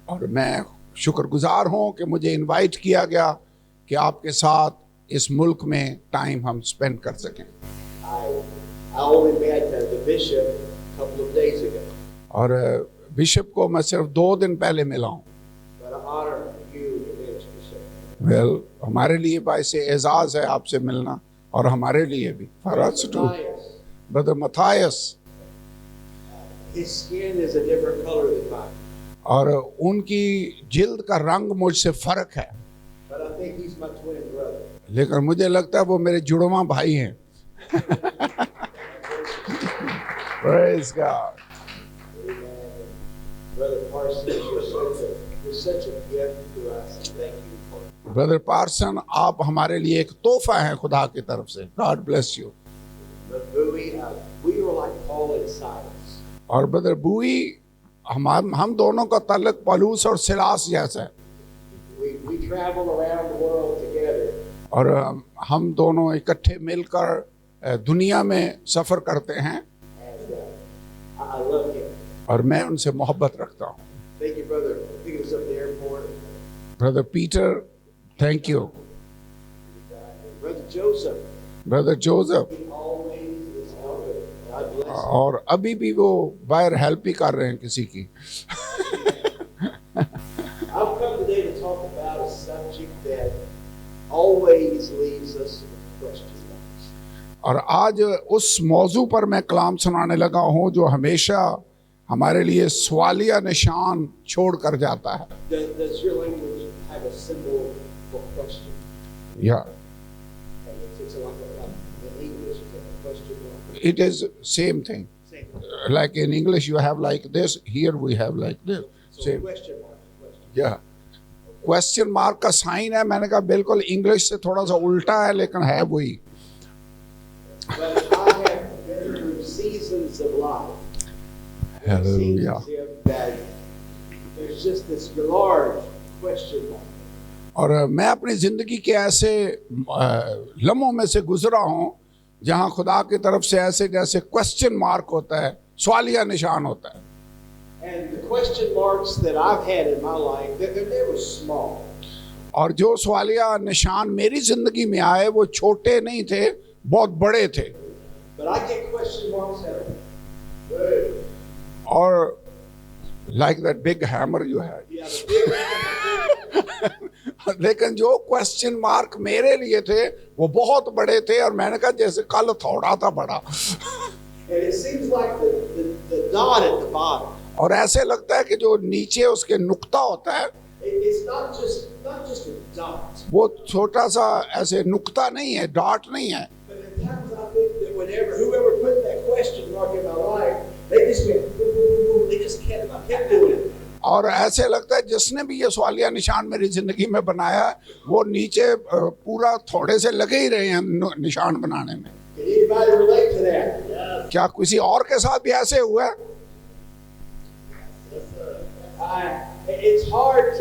और मैं शुक्रगुजार हूँ कि मुझे इनवाइट किया गया कि आपके साथ इस मुल्क में टाइम हम स्पेंड कर सकें। I only met the bishop a couple of days ago. और बिशप को मैं सिर्फ 2 दिन पहले मिला हूँ। But an honor for you to minister, sir. Well, हमारे लिए बाइसे एजाज है आपसे मिलना, और हमारे लिए भी। For us too. Matthias, brother Matthias, his skin is a different color than mine, और उनकी जिल्द का रंग मुझसे फर्क है, but I think he's my twin brother. लेकिन मुझे लगता है वो मेरे जुड़वा भाई हैं। Praise God. Amen. Brother Parsons, you're such a gift to us. Thank you for it. Brother Parson, आप हमारे लिए एक तोहफा हैं खुदा की तरफ से। God bless you. Brother Bowie, we were like Paul and Silas. और ब्रदर बुई, हम दोनों का ताल्लुक पौलुस और सिलास जैसा है, We travel around the world together. और हम दोनों इकट्ठे मिलकर दुनिया में सफ़र करते हैं, And I love him. और मैं उनसे मोहब्बत रखता हूँ। Thank you, brother, for picking us up at the airport. Brother Peter, thank you. Brother Joseph, brother Joseph, he always is helping. God bless him. और अभी भी वो बाहर हेल्प ही कर रहे हैं किसी की। I've come today to talk about a subject that always leaves us with question marks. और आज उस मौजू पर मैं कलाम सुनाने लगा हूँ जो हमेशा हमारे लिए सवालिया निशान छोड़ कर जाता है। Does your language have a symbol for question? या And it's like in English, it's a question mark. it is same thing. Same. Like in English you have like this, here we have like this. So Same. question mark, question. या question mark का sign है। मैंने कहा बिल्कुल English से थोड़ा सा उल्टा है, लेकिन है वही। But I have been through seasons of life. Hallelujah. Seasons that there's just this large question mark. और मैं अपनी ज़िंदगी के ऐसे लम्हों में से गुजरा हूँ जहाँ खुदा की तरफ से ऐसे जैसे क्वेश्चन मार्क होता है, सवालिया निशान होता है। And the question marks that I've had in my life, they're never small. और जो सवालिया निशान मेरी ज़िंदगी में आए वो छोटे नहीं थे, बहुत बड़े थे। But I get question marks that are big. और like that big hammer you had. Yeah, the big लेकिन जो क्वेश्चन मार्क मेरे लिए थे वो बहुत बड़े थे, और मैंने कहा जैसे कल थोड़ा था बड़ा। and it seems like the dot at the bottom. और ऐसे लगता है कि जो नीचे उसके नुक्ता होता है It's not just a dot. वो छोटा सा ऐसे नुक्ता नहीं है, डॉट नहीं है। But at times I think that whoever put that question mark in my life, they just went, boom, boom, boom, they just kept doing it. और ऐसे लगता है जिसने भी ये सवालिया निशान मेरी जिंदगी में बनाया वो नीचे पूरा थोड़े से लगे ही रहे हैं निशान बनाने में। Can anybody relate to that? Yeah. क्या किसी और के साथ भी ऐसे हुआ है? It's hard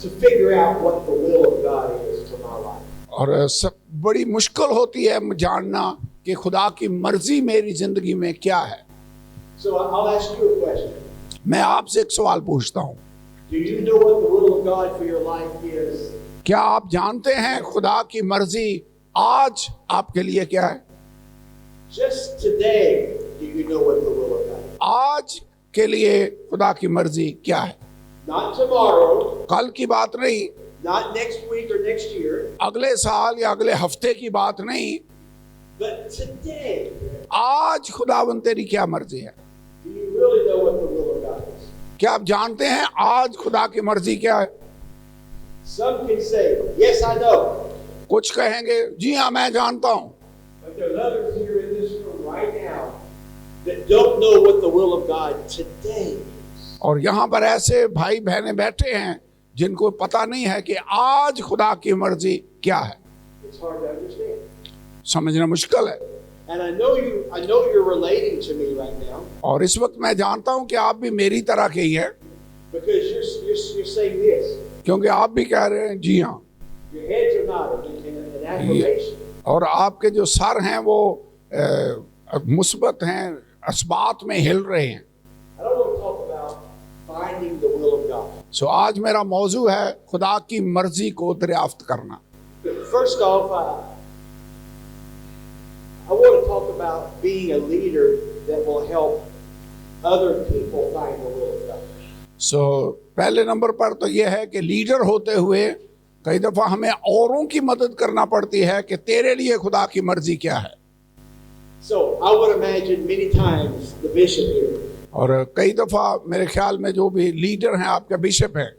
to figure out what the will of God is for my life. और सब बड़ी मुश्किल होती है जानना कि खुदा की मर्जी मेरी जिंदगी में क्या है। So I'll ask you a question. मैं आपसे एक सवाल पूछता हूँ, Do you know what the will of God for your life is? क्या आप जानते हैं खुदा की मर्जी आज आपके लिए क्या है? Just today, do you know what the will of God is? आज के लिए खुदा की मर्जी क्या है? Not tomorrow, कल की बात नहीं, not next week or next year, अगले साल या अगले हफ्ते की बात नहीं, but today. आज खुदावंद तेरी क्या मर्जी है? Do you really know what the will of God is? क्या आप जानते हैं आज खुदा की मर्जी क्या है? Some can say, yes, I know. कुछ कहेंगे जी हाँ मैं जानता हूँ, But there's others here in this room right now that don't know what the will of God today is. और यहाँ पर ऐसे भाई बहनें बैठे हैं जिनको पता नहीं है कि आज खुदा की मर्जी क्या है। It's hard to understand. समझना मुश्किल है। And I know you're relating to me right now और इस वक्त मैं जानता हूँ कि आप भी मेरी तरह के ही हैं, because you're saying this. क्योंकि आप भी कह रहे हैं जी हाँ, Your heads are nodding in affirmation. और आपके जो सर हैं वो मुस्बत हैं, अस्बात में हिल रहे हैं। I don't want to talk about finding the will of सो आज मेरा मौजू है खुदा की मर्जी को दरियाफ्त करना। First off, I want to talk about being a leader that will help other people find the will of God. सो पहले नंबर पर तो यह है कि लीडर होते हुए कई दफ़ा हमें औरों की मदद करना पड़ती है कि तेरे लिए खुदा की मर्जी क्या है। So I would imagine many times the bishop here, और कई दफ़ा मेरे ख्याल में जो भी लीडर हैं, आपके बिशप हैं,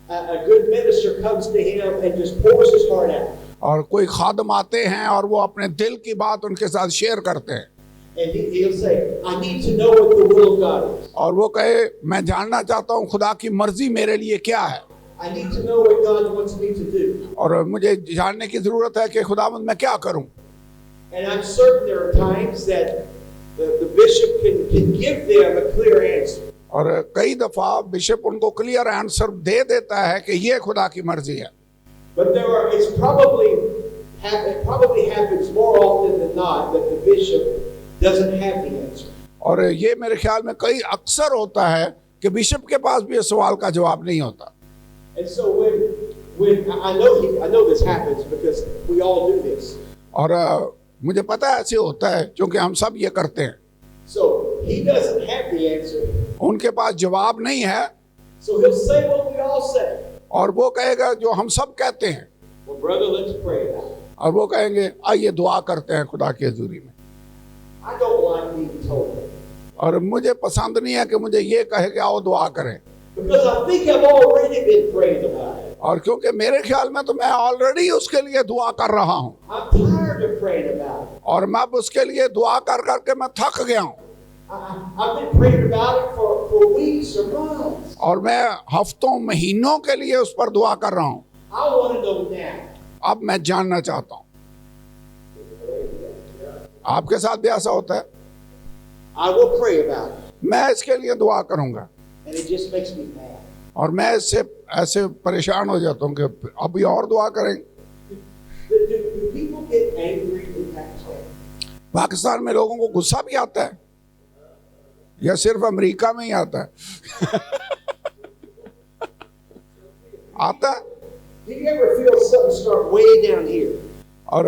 a good minister comes to him and just pours his heart out. और कोई खादम आते हैं और वो अपने दिल की बात उनके साथ शेयर करते हैं, And he'll say, I need to know what the will of God is. और वो कहे मैं जानना चाहता हूँ खुदा की मर्जी मेरे लिए क्या है, I need to know what God wants me to do. और मुझे जानने की ज़रूरत है कि खुदावंद मैं क्या करूँ। And I'm certain there are times that the bishop can give them a clear answer. और कई दफ़ा बिशप उनको क्लियर आंसर दे देता है कि ये खुदा की मर्जी है। But it probably happens more often than not that the bishop doesn't have the answer. और ये मेरे ख्याल में कई अक्सर होता है कि बिशप के पास भी इस सवाल का जवाब नहीं होता। And so when I know this happens because we all do this. और मुझे पता है ऐसे होता है क्योंकि हम सब ये करते हैं। So he doesn't have the answer. उनके पास जवाब नहीं है, So he'll say what we all say. और वो कहेगा जो हम सब कहते हैं, Well, brother, let's pray about it. और वो कहेंगे आइए दुआ करते हैं खुदा की हजूरी में। I don't like being told that. और मुझे पसंद नहीं है कि मुझे ये कहे कि आओ दुआ करें, Because I think I've already been praying about it. और क्योंकि मेरे ख्याल में तो मैं ऑलरेडी उसके लिए दुआ कर रहा हूँ, I'm tired of praying about it. और मैं अब उसके लिए दुआ कर करके मैं थक गया हूँ, I've been praying about it for weeks or months. और मैं हफ्तों महीनों के लिए उस पर दुआ कर रहा हूँ। I want to know now. अब मैं जानना चाहता हूँ। आपके साथ भी ऐसा होता है? I will pray about it. मैं इसके लिए दुआ करूंगा, And it just makes me mad. और मैं इससे ऐसे परेशान हो जाता हूँ कि अभी और दुआ करेंगे। Do people get angry in Pakistan? Pakistan में लोगों को गुस्सा भी आता है या सिर्फ अमेरिका में ही आता है? आता है। Do you ever feel something start way down here? और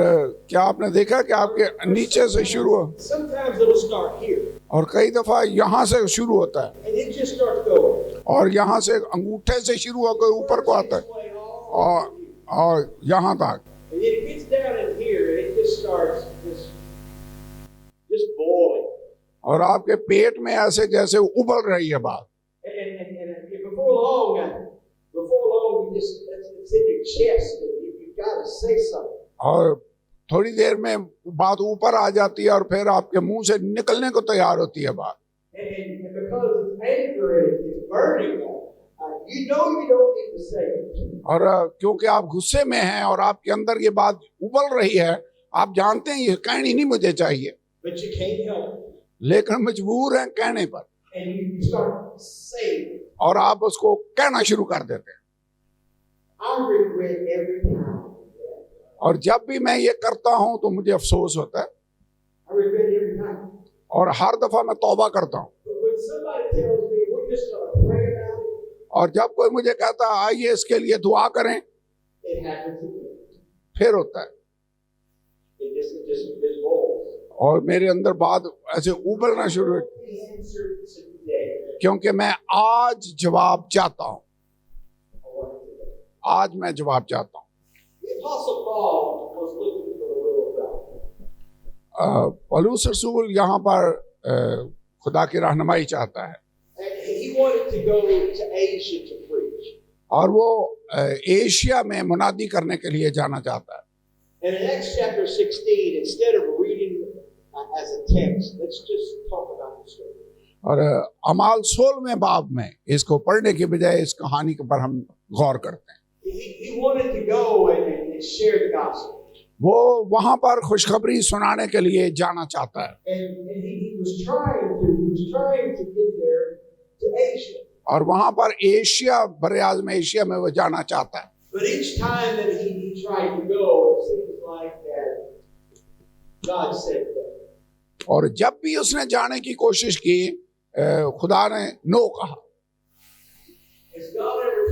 क्या आपने देखा कि आपके नीचे से शुरू हो, Sometimes it'll start here. और कई दफा यहाँ से शुरू होता है, And it just starts going. और यहाँ से अंगूठे से शुरू होकर ऊपर को आता है, This way all और यहाँ तक, And then it gets down in here and it just starts just boiling. और आपके पेट में ऐसे जैसे उबल रही है बात। And before long, it's in your chest and you've got to say something. और थोड़ी देर में बात ऊपर आ जाती है और फिर आपके मुंह से निकलने को तैयार होती है बात। And because it's anger and it's burning, you don't need to say it. और क्योंकि आप गुस्से में हैं और आपके अंदर ये बात उबल रही है, आप जानते हैं ये कहनी नहीं मुझे चाहिए, But you can't help it. लेकिन मजबूर हैं कहने पर, And you start saying it. और आप उसको कहना शुरू कर देते हैं। I regret every time. और जब भी मैं ये करता हूं तो मुझे अफसोस होता है, I regret every time. और हर दफा मैं तौबा करता हूं। But when somebody tells me we're just going to pray about it, और जब कोई मुझे कहता है आइए इसके लिए दुआ करें, it happens again. फिर होता है, It just rolls. और मेरे अंदर बात ऐसे उबलना शुरू हो, The answer today. क्योंकि मैं आज जवाब चाहता हूं, I want it today. आज मैं जवाब चाहता हूं। The Apostle Paul was looking for the will of God. पौलुस रसूल यहाँ पर खुदा की रहनुमाई चाहता है, And he wanted to go to Asia to preach. और वो एशिया में मुनादी करने के लिए जाना चाहता है। And in Acts chapter 16, instead of reading as a text, let's just talk about the story. और अमाल 16वें बाब में इसको पढ़ने के बजाय इस कहानी के पर हम गौर करते हैं। He wanted to go and share the gospel. वो वहां पर खुशखबरी सुनाने के लिए जाना चाहता है, And he was trying to get there to Asia. और वहां पर एशिया बरआज़म एशिया में वो जाना चाहता है। But each time that he tried to go, it seems like that God said that. और जब भी उसने जाने की कोशिश की, खुदा ने नो कहा। Has God ever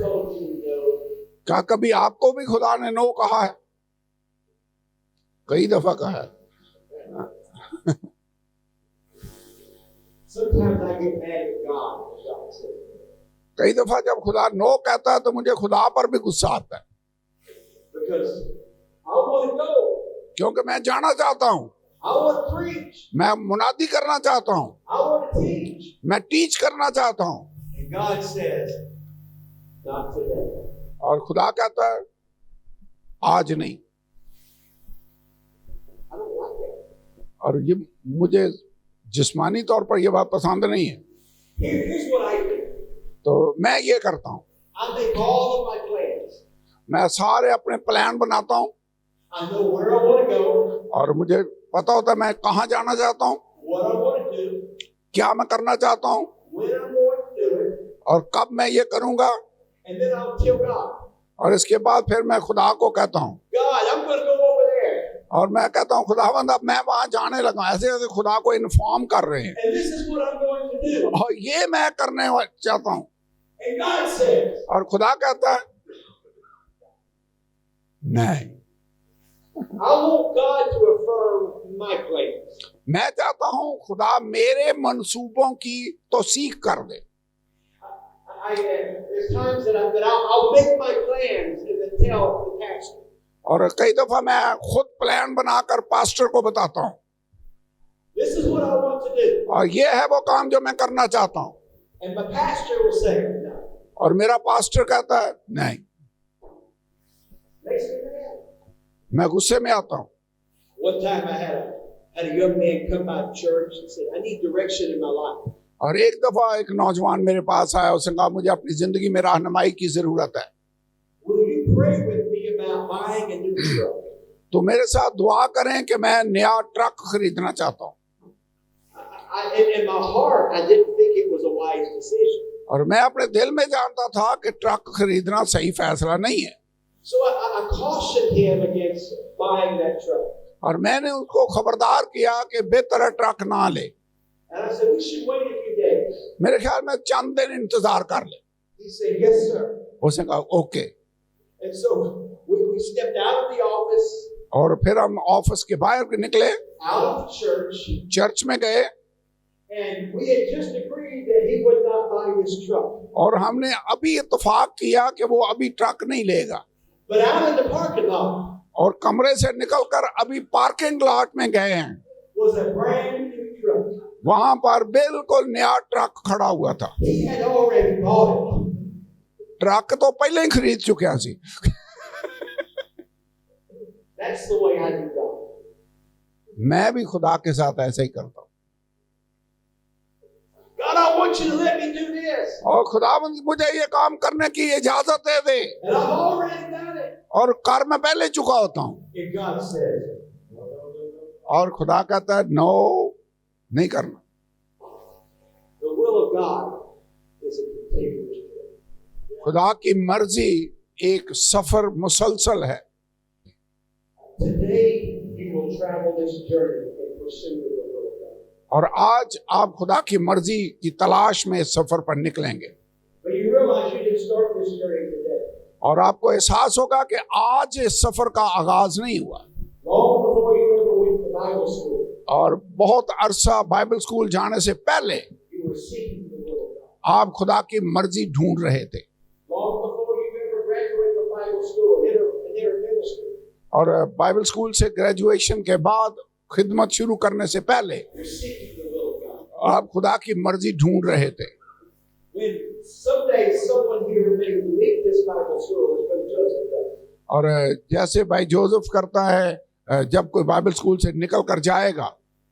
क्या कभी आपको भी खुदा ने नो कहा है? कई दफा कहा है। Sometimes I get mad at God when God says no. कई दफा जब खुदा नो कहता है तो मुझे खुदा पर भी गुस्सा आता है, Because I want to go. क्योंकि मैं जाना चाहता हूं, I want to preach. मैं मुनादी करना चाहता हूं, I want to teach. मैं टीच करना चाहता हूं। And God says, not today. और खुदा कहता है आज नहीं। I don't like that. और ये मुझे जिस्मानी तौर पर यह बात पसंद नहीं है। Here's what I do. तो मैं ये करता हूं, I make all of my plans. मैं सारे अपने प्लान बनाता हूं I know where I want to go, और मुझे पता होता है मैं कहाँ जाना चाहता हूं, what I want to do, क्या मैं करना चाहता हूं when I'm going to do it, और कब मैं ये करूंगा। and then I'll tell God, और इसके बाद फिर मैं खुदा को कहता हूं, God, I'm going to go over there. और मैं कहता हूं खुदावंद अब मैं वहां जाने लगा। ऐसे ऐसे खुदा को इन्फॉर्म कर रहे हैं And this is what I'm going to do. और ये मैं करने चाहता हूं। And God says, और खुदा कहता है नहीं, I want God to affirm my plans. मैं चाहता हूं खुदा मेरे मंसूबों की तौसीक कर दे। There's times that I'll make my plans and then tell the pastor. और कई दफा मैं खुद प्लान बनाकर पास्टर को बताता हूं This is what I want to do. और ये है वो काम जो मैं करना चाहता हूं। And my pastor will say, no. और मेरा पास्टर कहता है नहीं। Makes me mad. मैं गुस्से में आता हूं। One time I had a young man come by church and said, I need direction in my life. और एक दफा एक नौजवान मेरे पास आया, उसने कहा मुझे अपनी जिंदगी में रहनुमाई की जरूरत है, Will you pray with me about buying a new truck? तो मेरे साथ दुआ करें कि मैं नया ट्रक खरीदना चाहता हूं। In my heart, I didn't think it was a wise decision. और मैं अपने दिल में जानता था कि ट्रक खरीदना सही फैसला नहीं है। So I cautioned him against buying that truck. और मैंने उसको खबरदार किया कि बेहतर ट्रक ना ले। And I said, we should wait a few days. मेरे ख्याल में चंद दिन इंतजार कर ले। He said, yes, sir. उसने कहा okay. And so we stepped out of the office, और फिर हम ऑफिस के बाहर निकले, out of the church, church में गए and we had just agreed that he would not buy this truck. और हमने अभी इत्तेफाक किया कि वो अभी ट्रक नहीं लेगा। But out in the parking lot और कमरे से निकलकर अभी पार्किंग लॉट में गए हैं, was a brand new truck. वहां पर बिल्कुल नया ट्रक खड़ा हुआ था। He had already bought it. Truck तो पहले ही खरीद चुके सी। That's the way I do God. मैं भी खुदा के साथ ऐसे ही करता हूँ। God, I want you to let me do this. और खुदावंद मुझे ये काम करने की इजाजत दे दे, And I've already done it. और कर मैं पहले चुका होता हूँ। And God says, no, no, no, no. और खुदा कहता है नो, नहीं करना। The will of God is a continuous journey. खुदा की मर्जी एक सफर मुसलसल है। Today, you will travel this journey in pursuit of the will of God. और आज आप खुदा की मर्जी की तलाश में इस सफर पर निकलेंगे। But you realize you didn't start this journey today. और आपको एहसास होगा कि आज इस सफर का आगाज नहीं हुआ। Long before you ever went to Bible school, और बहुत अरसा बाइबल स्कूल जाने से पहले you were seeking the will of God. आप खुदा की मर्जी ढूंढ रहे थे। Long before you ever graduated from Bible school and entered ministry, और बाइबल स्कूल से ग्रेजुएशन के बाद खिदमत शुरू करने से पहले you're seeking the will of God. आप खुदा की मर्जी ढूंढ रहे थे। When someday someone here may leave this Bible school, as Brother Joseph does, और जैसे भाई जोसेफ करता है, जब कोई बाइबल स्कूल से निकल कर जाएगा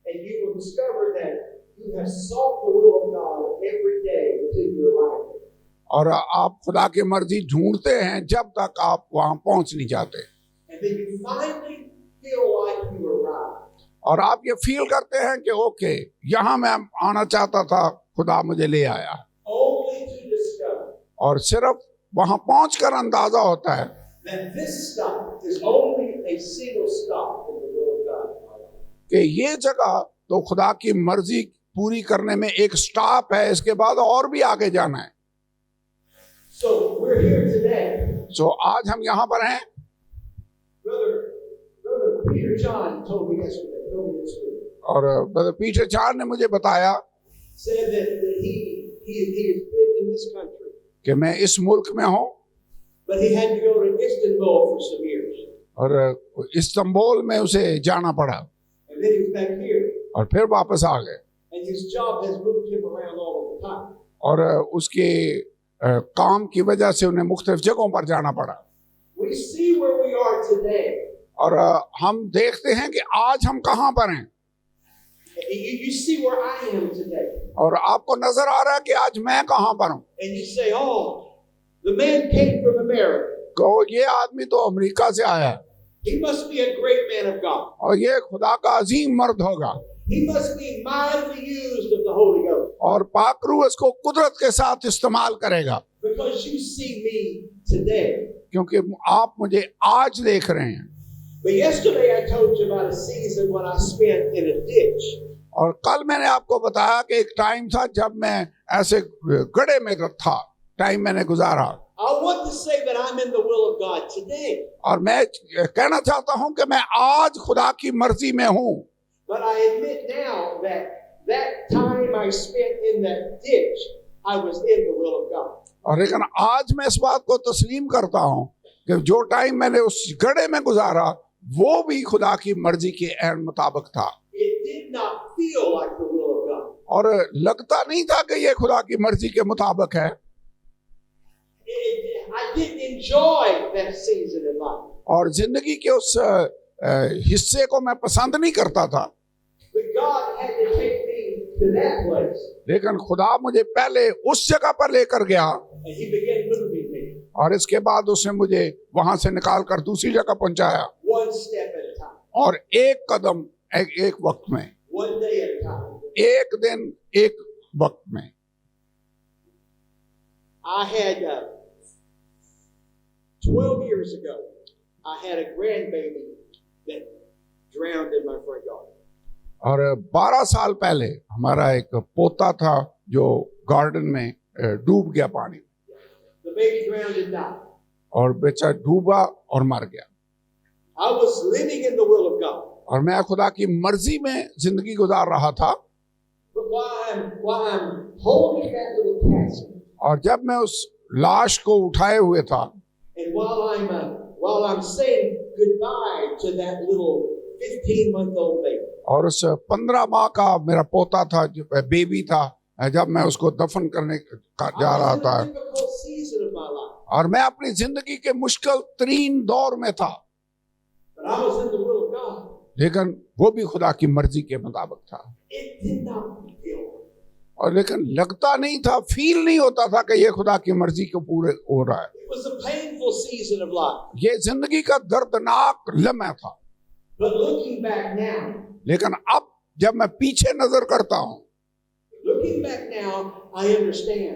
and you will discover that you have sought the will of God every day until you arrive there. और आप खुदा की मर्जी ढूंढते हैं जब तक आप वहां पहुंच नहीं जाते। And then you finally feel like you arrived. और आप ये फील करते हैं कि ओके, यहाँ मैं आना चाहता था, खुदा मुझे ले आया। Only to discover और सिर्फ वहां पहुंचकर अंदाजा होता है that this stop is only a single stop in the will of God in my life. कि ये जगह तो खुदा की मर्जी पूरी करने में एक स्टॉप है, इसके बाद और भी आगे जाना है। So we're here today सो आज हम यहाँ पर हैं। Brother Peter John told me this week. और ब्रदर पीटर चार ने मुझे बताया Said that he has been in this country, कि मैं इस मुल्क में हूँ but he had to go to Istanbul for some years, और इस्तांबुल में उसे जाना पड़ा and then he was back here, और फिर वापस आ गए and his job has moved him around all of the time. और उसके काम की वजह से उन्हें मुख्तलिफ जगहों पर जाना पड़ा। We see where we are today. और हम देखते हैं कि आज हम कहाँ पर हैं You see where I am today, और आपको नजर आ रहा है कि आज मैं कहाँ पर हूँ। and you say, "Oh, the man came from America. कहो ये आदमी तो अमेरिका से आया है He must be a great man of God. और ये खुदा का अजीम मर्द होगा He must be mightily used of the Holy Ghost, और पाक रूह इसको कुदरत के साथ इस्तेमाल करेगा, because you see me today." क्योंकि आप मुझे आज देख रहे हैं। But yesterday I told you about a season when I spent in a ditch. और कल मैंने आपको बताया कि एक टाइम था जब मैं ऐसे गड्ढे में था, टाइम मैंने गुजारा। I want to say that I'm in the will of God today, और मैं कहना चाहता हूं कि मैं आज खुदा की मर्जी में हूं। but I admit now that time I spent in that ditch, I was in the will of God. और लेकिन आज मैं इस बात को तस्लीम करता हूं कि जो टाइम मैंने उस गड्ढे में गुजारा वो भी खुदा की मर्जी के ऐन मुताबिक था It did not feel like the will of God. और लगता नहीं था कि ये खुदा की मर्जी के मुताबिक है। I didn't enjoy that season in life. और जिंदगी के उस हिस्से को मैं पसंद नहीं करता था, But God had to take me to that place, लेकिन खुदा मुझे पहले उस जगह पर लेकर गया and He began moving me और इसके बाद उसने मुझे वहां से निकाल कर दूसरी जगह पहुंचाया one step at a time, और एक कदम एक वक्त में, one day at a time. एक दिन एक वक्त में। I had 12 years ago, I had a grandbaby that drowned in my front yard. और 12 साल पहले हमारा एक पोता था जो गार्डन में डूब गया पानी, The baby drowned and died. और बेचा डूबा और मर गया। I was living in the will of God. और मैं खुदा की मर्जी में जिंदगी गुजार रहा था। But while I'm holding that little casket, और जब मैं उस लाश को उठाए हुए था and while I'm saying goodbye to that little 15-month-old baby, और उस 15 माह का मेरा पोता था, जो बेबी था, जब मैं उसको दफन करने जा रहा I was था in a difficult season of my life, और मैं अपनी जिंदगी के मुश्किल तरीन दौर में था, but I was in the will of God. लेकिन वो भी खुदा की मर्जी के मुताबिक था। It did not feel. और लेकिन लगता नहीं था, फील नहीं होता था कि ये खुदा की मर्जी को पूरे हो रहा है। It was a painful season of life. ये जिंदगी का दर्दनाक लम्हा था। But looking back now, लेकिन अब जब मैं पीछे नजर करता हूँ, I understand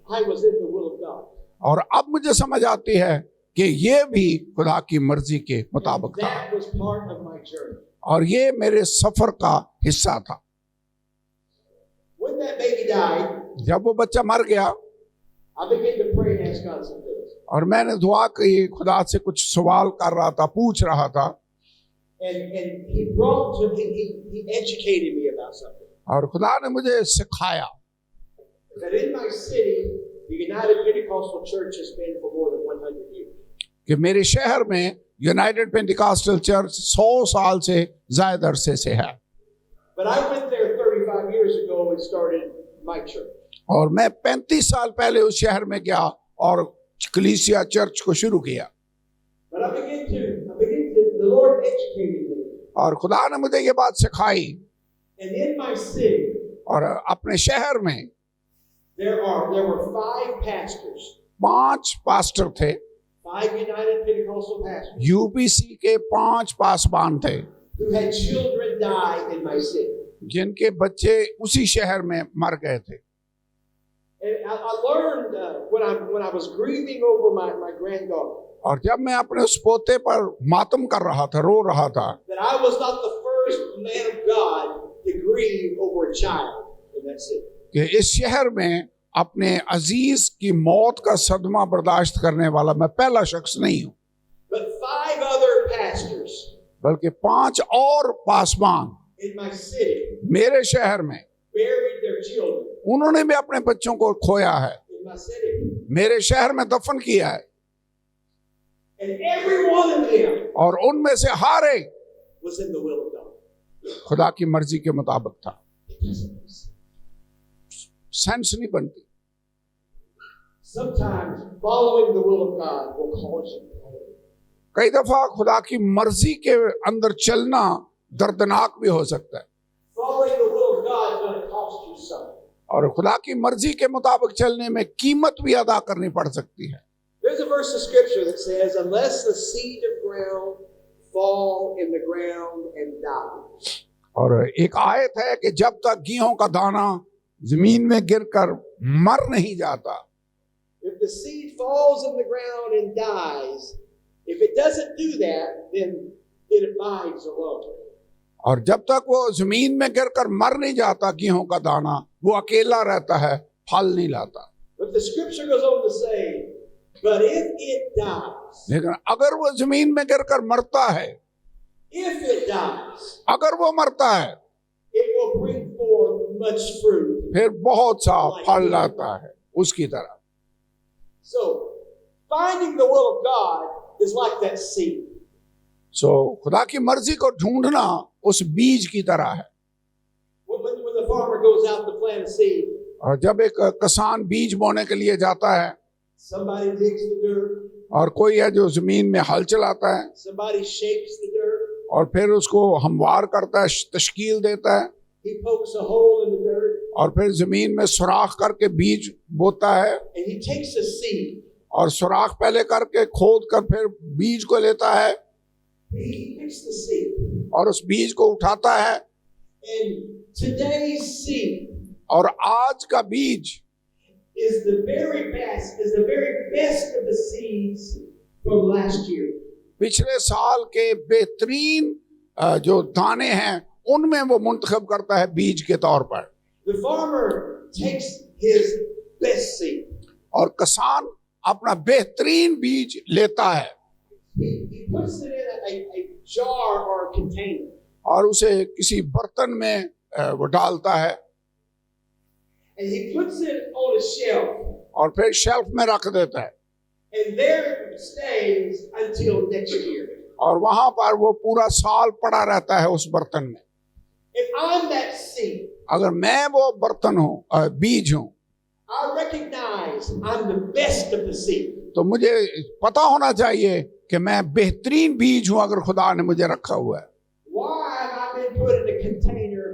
I was in the will of God. और अब मुझे समझ आती है कि ये भी खुदा की मर्जी के मुताबिक था That was part of my journey. और ये मेरे सफर का हिस्सा था। When that baby died, जब वो बच्चा मर गया I began to pray and ask God some things. और मैंने दुआ की, खुदा से कुछ सवाल कर रहा था, पूछ रहा था, And He brought to me, He educated me about something. और खुदा ने मुझे सिखाया That in my city, the United Pentecostal Church has been for more than 100 years. कि मेरे शहर में यूनाइटेड पेंटिकॉस्टल चर्च 100 साल से ज्यादा अरसे से है। But I went there 35 years ago and started my church. और मैं 35 साल पहले उस शहर में गया और कलीसिया चर्च को शुरू किया। But I began to, the Lord educated me. और खुदा ने मुझे ये बात सिखाई, And in my city, और अपने शहर में there were 5 pastors, 5 पास्टर थे, 5 United Pentecostal pastors, यूपीसी के 5 पासबान थे, who had children die in my city. जिनके बच्चे उसी शहर में मर गए थे। And I learned when I was grieving over my granddaughter, और जब मैं अपने उस पोते पर मातम कर रहा था, रो रहा था, that I was not the first man of God to grieve over a child in that city. कि इस शहर में अपने अजीज की मौत का सदमा बर्दाश्त करने वाला मैं पहला शख्स नहीं हूं, but 5 other pastors बल्कि 5 और पासवान in my city मेरे शहर में buried their children उन्होंने भी अपने बच्चों को खोया है, in my city. मेरे शहर में दफन किया है, And every one of them और उनमें से हर एक was in the will of God. खुदा की मर्जी के मुताबिक था। It doesn't make sense. Sense नहीं बनती। Sometimes following the will of God will cause you pain. कई दफा खुदा की मर्जी के अंदर चलना दर्दनाक भी हो सकता है, Following the will of God is going to cost you something. और खुदा की मर्जी के मुताबिक चलने में कीमत भी अदा करनी पड़ सकती है। There's a verse of scripture that says, unless the seed of ground fall in the ground and die. और एक आयत है कि जब तक गेहूं का दाना जमीन में गिरकर मर नहीं जाता, If the seed falls in the ground and dies, if it doesn't do that, then it abides alone. और जब तक वो जमीन में गिरकर मर नहीं जाता गेहूं का दाना, वो अकेला रहता है, फल नहीं लाता। But the scripture goes on to say, but if it dies, लेकिन अगर वो जमीन में गिरकर मरता है, if it dies, अगर वो मरता है, it will bring forth much fruit. फिर बहुत सा फल लाता है उसकी तरह। So, finding the will of God is like that seed. खुदा की मर्जी को ढूंढना उस बीज की तरह है। When the farmer goes out to plant a seed, और जब एक किसान बीज बोने के लिए जाता है, somebody digs the dirt, और कोई है जो जमीन में हल चलाता है, somebody shapes the dirt, और फिर उसको हमवार करता है, तश्कील देता है, he pokes a hole in the dirt, और फिर जमीन में सुराख करके बीज बोता है, and he takes a seed. और सुराख पहले करके खोद कर फिर बीज को लेता है, He picks the seed. और उस बीज को उठाता है, And today's seed और आज का बीज is the very best of the seeds from last year. पिछले साल के बेहतरीन जो दाने हैं उनमें वो मुंतखब करता है बीज के तौर पर। The farmer takes his best seed. और किसान अपना बेहतरीन बीज लेता है, He puts it in a jar or a container. और उसे किसी बर्तन में वो डालता है, And he puts it on a shelf. और फिर शेल्फ में रख देता है, And there it stays until next year. और वहां पर वो पूरा साल पड़ा रहता है उस बर्तन में। If I'm that seed, अगर मैं वो बर्तन हूँ, बीज हूँ, I recognize I'm the best of the seed. तो मुझे पता होना चाहिए कि मैं बेहतरीन बीज हूँ अगर खुदा ने मुझे रखा हुआ है। Why have I been put in a container,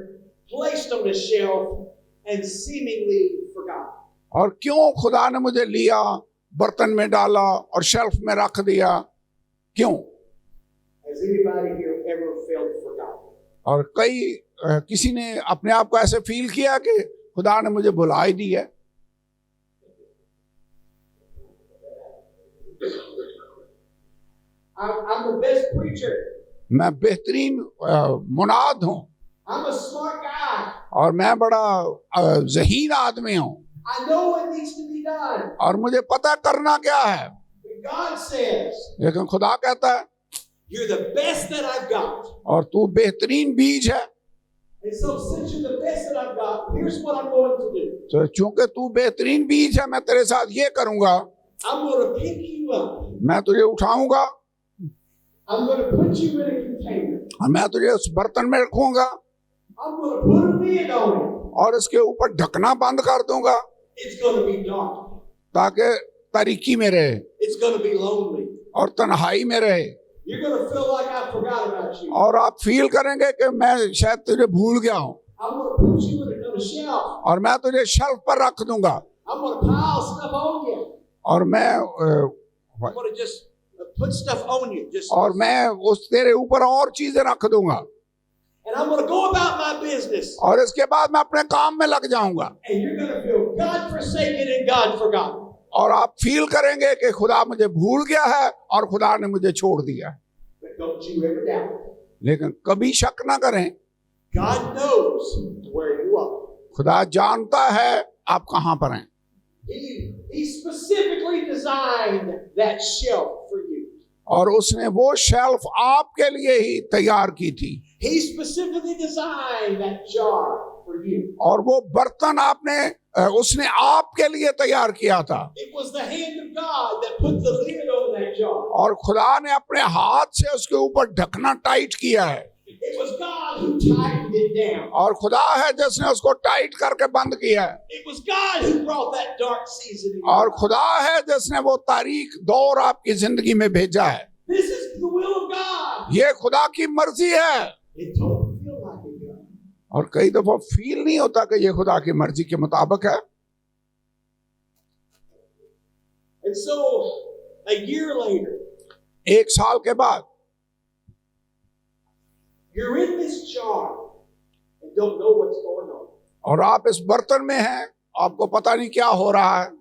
placed on a shelf, and seemingly forgotten? और क्यों खुदा ने मुझे लिया, बर्तन में डाला और शेल्फ में रख दिया, क्यों? Has anybody here ever felt forgotten? और किसी ने अपने आप को ऐसे फील किया कि खुदा ने मुझे भुला ही दी है। I'm the best preacher. मैं बेहतरीन मुनाद हूँ, I'm a smart guy. और मैं बड़ा ज़हीन आदमी हूँ, I know what needs to be done. और मुझे पता करना क्या है। But God says, लेकिन खुदा कहता है, you're the best that I've got. और तू बेहतरीन बीज है, And so since you're the best that I've got, here's what I'm going to do. तो चूंकि तू बेहतरीन बीज है, मैं तेरे साथ ये करूंगा, I'm going to pick you up. मैं तुझे उठाऊंगा, I'm going to put you in a container. और मैं तुझे उस बर्तन में रखूंगा, I'm going to put a lid on it. और इसके ऊपर ढकना बंद कर दूंगा, It's going to be dark. ताकि तारीकी में रहे It's going to be lonely. और तन्हाई में रहे, You're going to feel like I forgot about you. और आप फील करेंगे कि मैं शायद तुझे भूल गया हूं, I'm going to put you on a shelf. और मैं तुझे शेल्फ पर रख दूंगा, I'm going to pile stuff on you. और मैं I'm going to just put stuff on you. और मैं उस तेरे ऊपर और चीजें रख दूंगा, And I'm going to go about my business. और इसके बाद मैं अपने काम में लग जाऊंगा, And you're going to feel God forsaken and God forgotten. और आप फील करेंगे कि खुदा मुझे भूल गया है और खुदा ने मुझे छोड़ दिया है। But don't you ever doubt it. लेकिन कभी शक ना करें, God knows where you are. खुदा जानता है आप कहां पर हैं। He specifically designed that shelf for you. और उसने वो शेल्फ आपके लिए ही तैयार की थी, He specifically designed that jar for you. और वो बर्तन उसने आपके लिए तैयार किया था, It was the hand of God that put the lid on that jar. और खुदा ने अपने हाथ से उसके ऊपर ढकना टाइट किया है, It was God who tightened it down. और खुदा है जिसने उसको टाइट करके बंद किया है, It was God who brought that dark season in your और life. खुदा है जिसने वो तारीख दौर आपकी जिंदगी में भेजा है। This is the will of God. ये खुदा की मर्जी है, It don't feel like it, God. और कई दफा फील नहीं होता कि ये खुदा की मर्जी के मुताबिक है। And so, a year later, एक साल के बाद you're in this jar and don't know what's going on. और आप इस बर्तन में हैं, आपको पता नहीं क्या हो रहा है,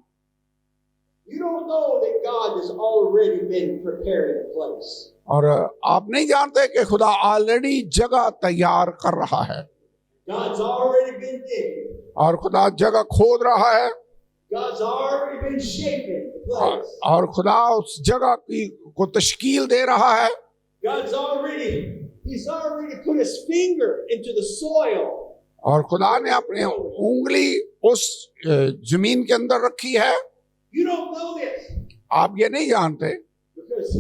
You don't know that God has already been preparing a place. और आप नहीं जानते कि खुदा ऑलरेडी जगह तैयार कर रहा है, God's already been digging. और खुदा जगह खोद रहा है, God's already been shaping the place. और खुदा उस जगह को तश्कील दे रहा है, He's already put his finger into the soil. और खुदा ने अपनी उंगली उस जमीन के अंदर रखी है। You don't know this आप ये नहीं जानते because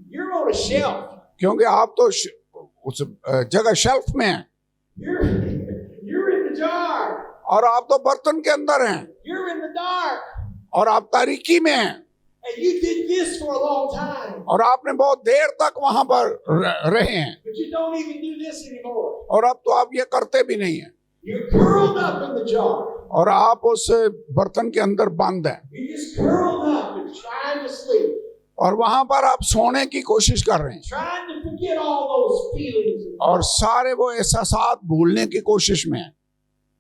you're on a shelf. क्योंकि आप तो उस जगह शेल्फ में हैं, You're in the jar. और आप तो बर्तन के अंदर हैं, You're in the dark. और आप तारीकी में हैं, And you did this for a long time. और आपने बहुत देर तक वहां पर रहे हैं, But you don't even do this anymore. और अब तो आप ये करते भी नहीं हैं, You're curled up in the jar. और आप उस बर्तन के अंदर बंद हैं, You're just curled up and trying to sleep. और वहां पर आप सोने की कोशिश कर रहे हैं, Trying to forget all those feelings. और सारे वो एहसासात भूलने की कोशिश में हैं।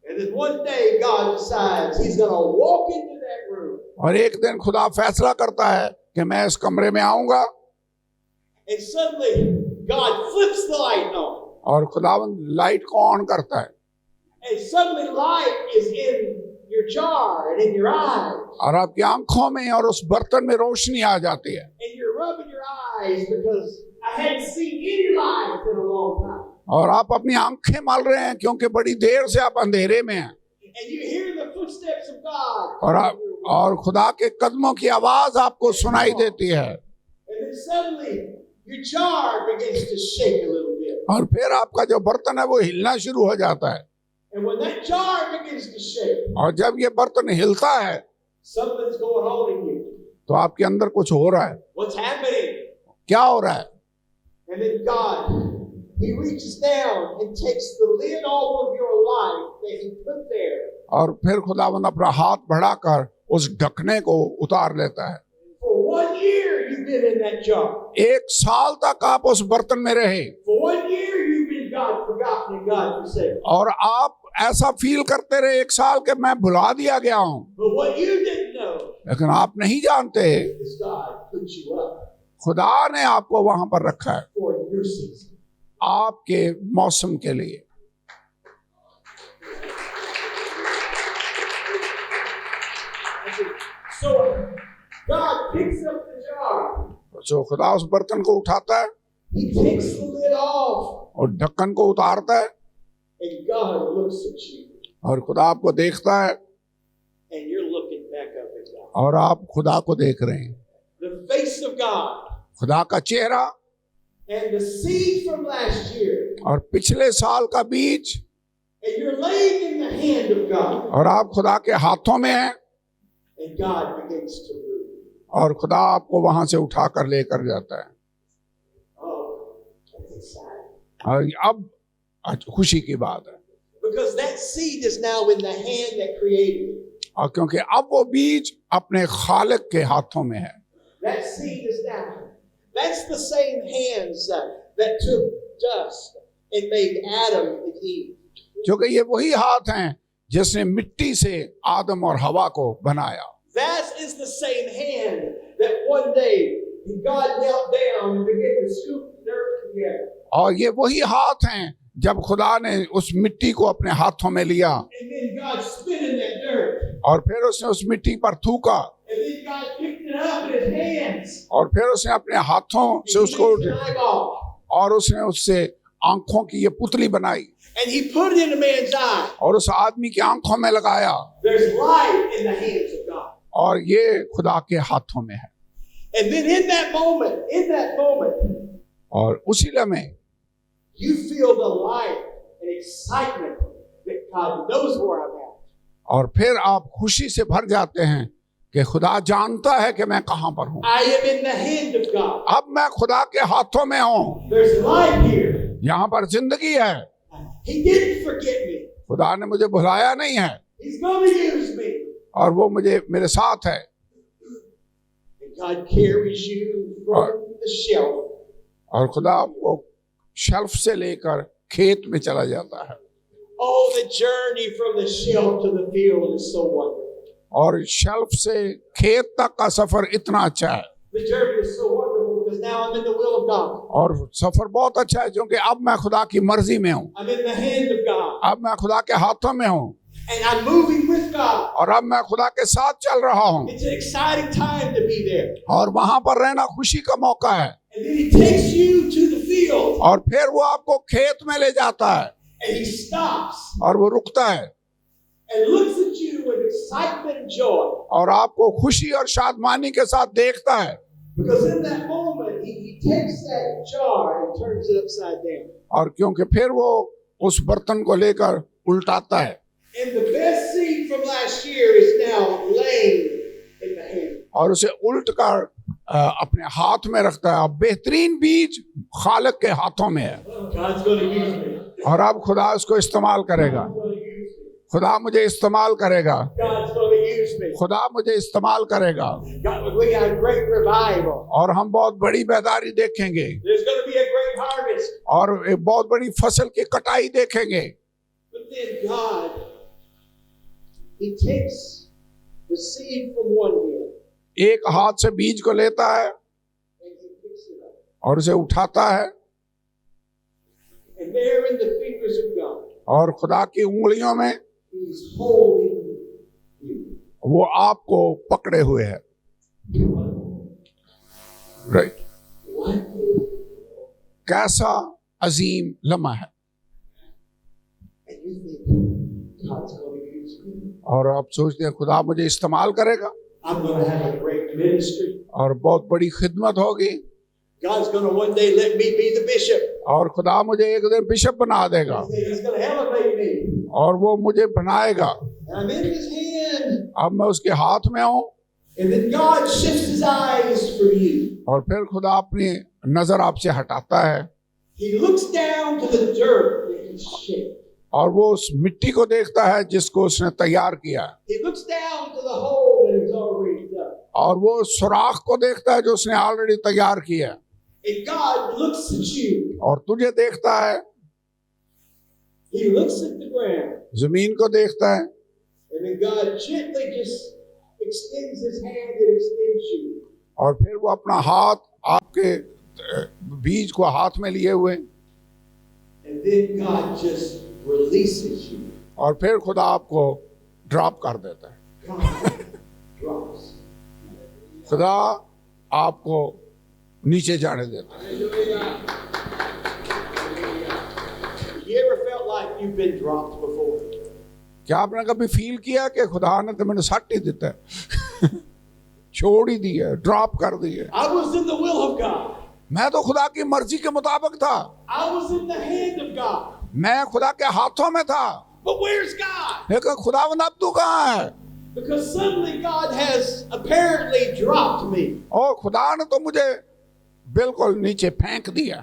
And then one day God decides he's going to walk into that room. और एक दिन खुदा फैसला करता है कि मैं इस कमरे में आऊंगा, And suddenly God flips the light on. और खुदावंद लाइट को ऑन करता है, And suddenly light is in your jar and in your eyes. और आपकी आंखों में और उस बर्तन में रोशनी आ जाती है, And you're rubbing your eyes because I hadn't seen any light in a long time. और आप अपनी आंखें मल रहे हैं क्योंकि बड़ी देर से आप अंधेरे में हैं, And you hear the footsteps of God. और खुदा के कदमों की आवाज आपको सुनाई देती है, And then suddenly your jar begins to shake a little bit. और फिर आपका जो बर्तन है वो हिलना शुरू हो जाता है, And when that jar begins to shake, और जब ये बर्तन हिलता है something's going on in you. तो आपके अंदर कुछ हो रहा है। What's happening? क्या हो रहा है? And then God, He reaches down and takes the lid off of your life that He put there. और फिर खुदावंद अपना हाथ बढ़ाकर उस ढकने को उतार लेता है। For 1 year you've been in that jar. एक साल तक आप उस बर्तन में रहे, For 1 year you've been God forgotten and God forsaken. और आप ऐसा फील करते रहे एक साल के मैं भुला दिया गया हूं, But what you didn't know लेकिन आप नहीं जानते is God put you up खुदा ने आपको वहां पर रखा है for your season. आपके मौसम के लिए। So God picks up the jar. जो खुदा उस बर्तन को उठाता है He takes the lid off और ढक्कन को उतारता है, and God looks at you और खुदा आपको देखता है, and you're looking back up at God. और आप खुदा को देख रहे हैं, The face of God खुदा का चेहरा, and the seed from last year, और पिछले साल का बीज, and you're laying in the hand of God, और आप खुदा के हाथों में हैं, and God begins to move. और खुदा आपको वहां से उठाकर लेकर जाता है। Oh, that's exciting. और अब खुशी की बात है, Because that seed is now in the hand that created it. और क्योंकि अब वो बीज अपने खालिक के हाथों में है। That seed is now. That's the same hands that took dust and made Adam and Eve. क्योंकि ये वही हाथ हैं जिसने मिट्टी से आदम और हवा को बनाया। That is the same hand that one day And God knelt down and began to scoop the dirt together. और ये वही हाथ हैं जब खुदा ने उस मिट्टी को अपने हाथों में लिया And then God spit in that dirt. और फिर उसने उस मिट्टी पर थूका And then God picked it up in his hands. और फिर उसने अपने हाथों से And उसको he made an eyeball. और उसने उससे आंखों की ये पुतली बनाई And he put it in a man's eye. और उस आदमी की आंखों में लगाया There's light in the hands of God. और ये खुदा के हाथों में है। And then in that moment, और उसी लम्हे you feel the light and excitement that God knows where I'm at. और फिर आप खुशी से भर जाते हैं कि खुदा जानता है कि मैं कहां पर हूं। I am in the hand of God. अब मैं खुदा के हाथों में हूं। There's life here. यहां पर जिंदगी है। He didn't forget me. खुदा ने मुझे भुलाया नहीं है He's going to use me. और वो मुझे मेरे साथ है। And God carries you from the shelf. और खुदा आपको शेल्फ से लेकर खेत में चला जाता है। Oh, the journey from the shelf to the field is so wonderful. और शेल्फ से खेत तक का सफर इतना अच्छा है The journey is so wonderful because now I'm in the will of God. और सफर बहुत अच्छा है क्योंकि अब मैं खुदा की मर्जी में हूँ। I'm in the hand of God. अब मैं खुदा के हाथों में हूँ And I'm moving with God. और अब मैं खुदा के साथ चल रहा हूँ It's an exciting time to be there. और वहां पर रहना खुशी का मौका है। And then he takes you to the field और फिर वो आपको खेत में ले जाता है and he stops और वो रुकता है and looks at you with excitement and joy. और आपको खुशी और शादमानी के साथ देखता है। Because in that moment, he takes that jar and turns it upside down. और क्योंकि फिर वो उस बर्तन को लेकर उल्टाता है And the best seed from last year is now laying in the hand. और उसे उल्ट कर अपने हाथ में रखता है। अब बेहतरीन बीज खालिक के हाथों में है God's going to use me. और अब खुदा उसको इस्तेमाल करेगा। God's going to use me. खुदा मुझे इस्तेमाल करेगा। God's going to use me. खुदा मुझे इस्तेमाल करेगा God, we got a great revival. और हम बहुत बड़ी बेदारी देखेंगे There's going to be a great harvest. और एक बहुत बड़ी फसल की कटाई देखेंगे। But then God, he takes the seed from one hand एक हाथ से बीज को लेता है and he picks it up. और उसे उठाता है And there in the fingers of God, और खुदा की उंगलियों में he's holding you. वो आपको पकड़े हुए है। राइट, कैसा अजीम लम्हा है। And you think, God's going to use me. और आप सोचते हैं खुदा मुझे इस्तेमाल करेगा I'm going to have a great ministry. और बहुत बड़ी खिदमत होगी God's going to one day let me be the bishop. और खुदा मुझे एक दिन बिशप बना देगा He's going to elevate me. और वो मुझे बनाएगा। And I'm in his hand. अब मैं उसके हाथ में हूँ And then God shifts his eyes from you. और फिर खुदा अपनी नजर आपसे हटाता है He looks down to the dirt that he's shaped. और वो उस मिट्टी को देखता है जिसको उसने तैयार किया He looks down to the hole that he's already done. और वो सुराख को देखता है जो उसने ऑलरेडी तैयार किया And God looks at you. और तुझे देखता है, He looks at the ground. जमीन को देखता है And then God gently just extends his hand and extends you. और फिर वो अपना हाथ आपके बीज को हाथ में लिए हुए And then God just releases you. और फिर खुदा आपको ड्रॉप कर देता है। God drops. खुदा आपको नीचे जाने देता है। You ever felt like you've been dropped before? क्या आपने कभी फील किया कि खुदा ने तो मैंने सट ही देता है छोड़ ही दी है, ड्रॉप कर दी है। I was in the will of God. मैं तो खुदा की मर्जी के मुताबिक था, I was in the hand of God. मैं खुदा के हाथों में था, But where's God? लेकिन खुदावंद अब तू कहाँ है? Because suddenly God has apparently dropped me. और खुदा ने तो मुझे बिल्कुल नीचे फेंक दिया।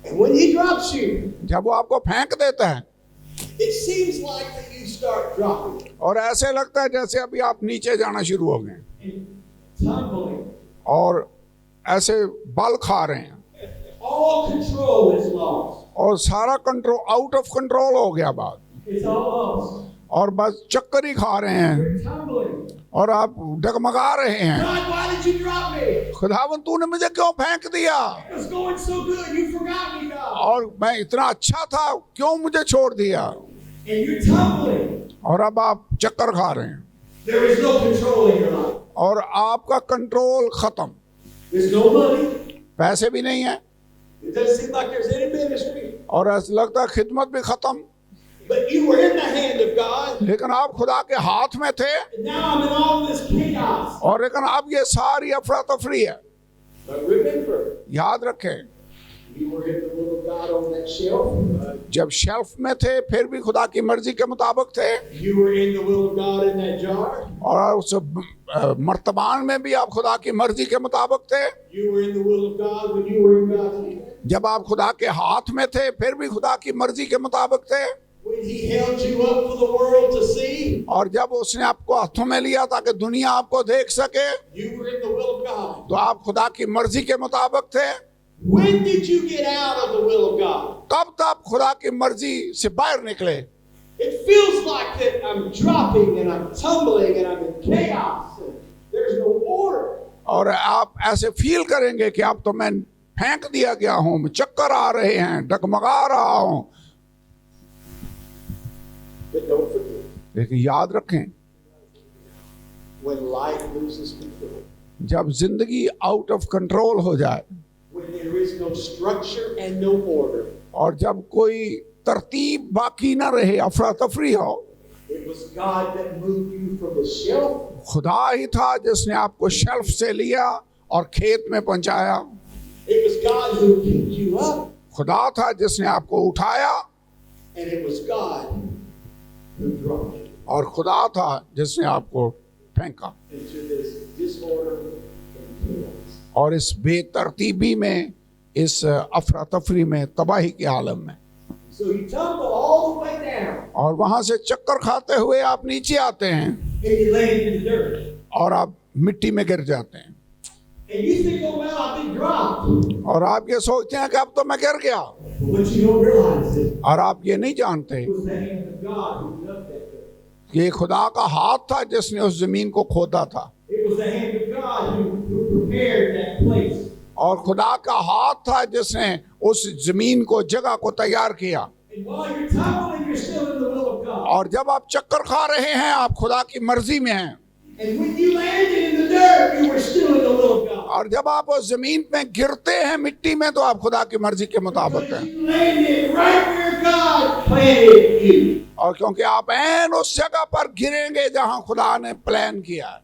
And when he drops you, जब वो आपको फेंक देता है it seems like that you start dropping और ऐसे लगता है जैसे अभी आप नीचे जाना शुरू हो गए and tumbling. और ऐसे बल खा रहे हैं All control is lost. और सारा कंट्रोल आउट ऑफ कंट्रोल हो गया बात It's all lost. और बस चक्कर ही खा रहे हैं You're tumbling. और आप डगमगा रहे हैं, God, why did you drop me? खुदावन तूने मुझे क्यों फेंक दिया, It was going so good, you forgot me, God. और मैं इतना अच्छा था क्यों मुझे छोड़ दिया, And you're tumbling. और अब आप चक्कर खा रहे हैं There is no control in your life. और आपका कंट्रोल खत्म, There's no money. पैसे भी नहीं है It doesn't seem like there's any ministry. और ऐसा लगता है खिदमत भी खत्म, But you were in the hand of God. लेकिन आप खुदा के हाथ में थे, And now I'm in all this chaos. और लेकिन अब ये सारी अफरा तफरी है। But remember, याद रखें, you were in the will of God on that shelf. जब शेल्फ में थे फिर भी खुदा की मर्जी के मुताबिक थे, You were in the will of God in that jar. और उस मर्तबान में भी आप खुदा की मर्जी के मुताबिक थे। You were in the will of God when you were in God's hand. जब आप खुदा के हाथ में थे फिर भी खुदा की मर्जी के मुताबिक थे, When He held you up for the world to see, और जब उसने आपको हाथों में लिया ताकि दुनिया आपको देख सके, you were in the will of God. तो आप खुदा की मर्जी के मुताबिक थे। When did you get out of the will of God? कब तक खुदा की मर्जी से बाहर निकले? It feels like that I'm dropping and I'm tumbling and I'm in chaos and there's no order. और आप ऐसे फील करेंगे कि अब तो मैं फेंक दिया गया हूं, चक्कर आ रहे हैं, डगमगा रहा हूं। But don't forget, लेकिन याद रखें, when life loses control, जब जिंदगी आउट ऑफ कंट्रोल हो जाए when there is no structure and no order, और जब कोई तरतीब बाकी ना रहे, अफरा तफरी हो, it was God that moved you from the shelf. खुदा ही था जिसने आपको शेल्फ से लिया और खेत में पहुंचाया। It was God who picked you up. खुदा था जिसने आपको उठाया, And it was God who dropped you और खुदा था जिसने आपको फेंका। into this disorder and chaos. और इस बेतरतीबी में, इस अफरा तफरी में, तबाही के आलम में, So you tumble all the way down और वहां से चक्कर खाते हुए आप नीचे आते हैं and you land in the dirt. और आप मिट्टी में गिर जाते हैं, And you think, oh, well, I've been dropped. और आप ये सोचते हैं कि अब तो मैं गिर गया, But what you don't realize is it और आप ये नहीं जानते was the hand of God who dug that dirt. कि ये खुदा का हाथ था जिसने उस जमीन को खोदा था, It was the hand of God who prepared that place. और खुदा का हाथ था जिसने उस जमीन को, जगह को तैयार किया। And while you're tumbling, you're still in the will of God. और जब आप चक्कर खा रहे हैं आप खुदा की मर्जी में हैं, And when you landed in the dirt, you were still in the will of God. और जब आप उस जमीन पे गिरते हैं मिट्टी में तो आप खुदा की मर्जी के मुताबिक Because हैं, you landed right where God planted you. और क्योंकि आप ऐन उस जगह पर गिरेंगे जहां खुदा ने प्लान किया है।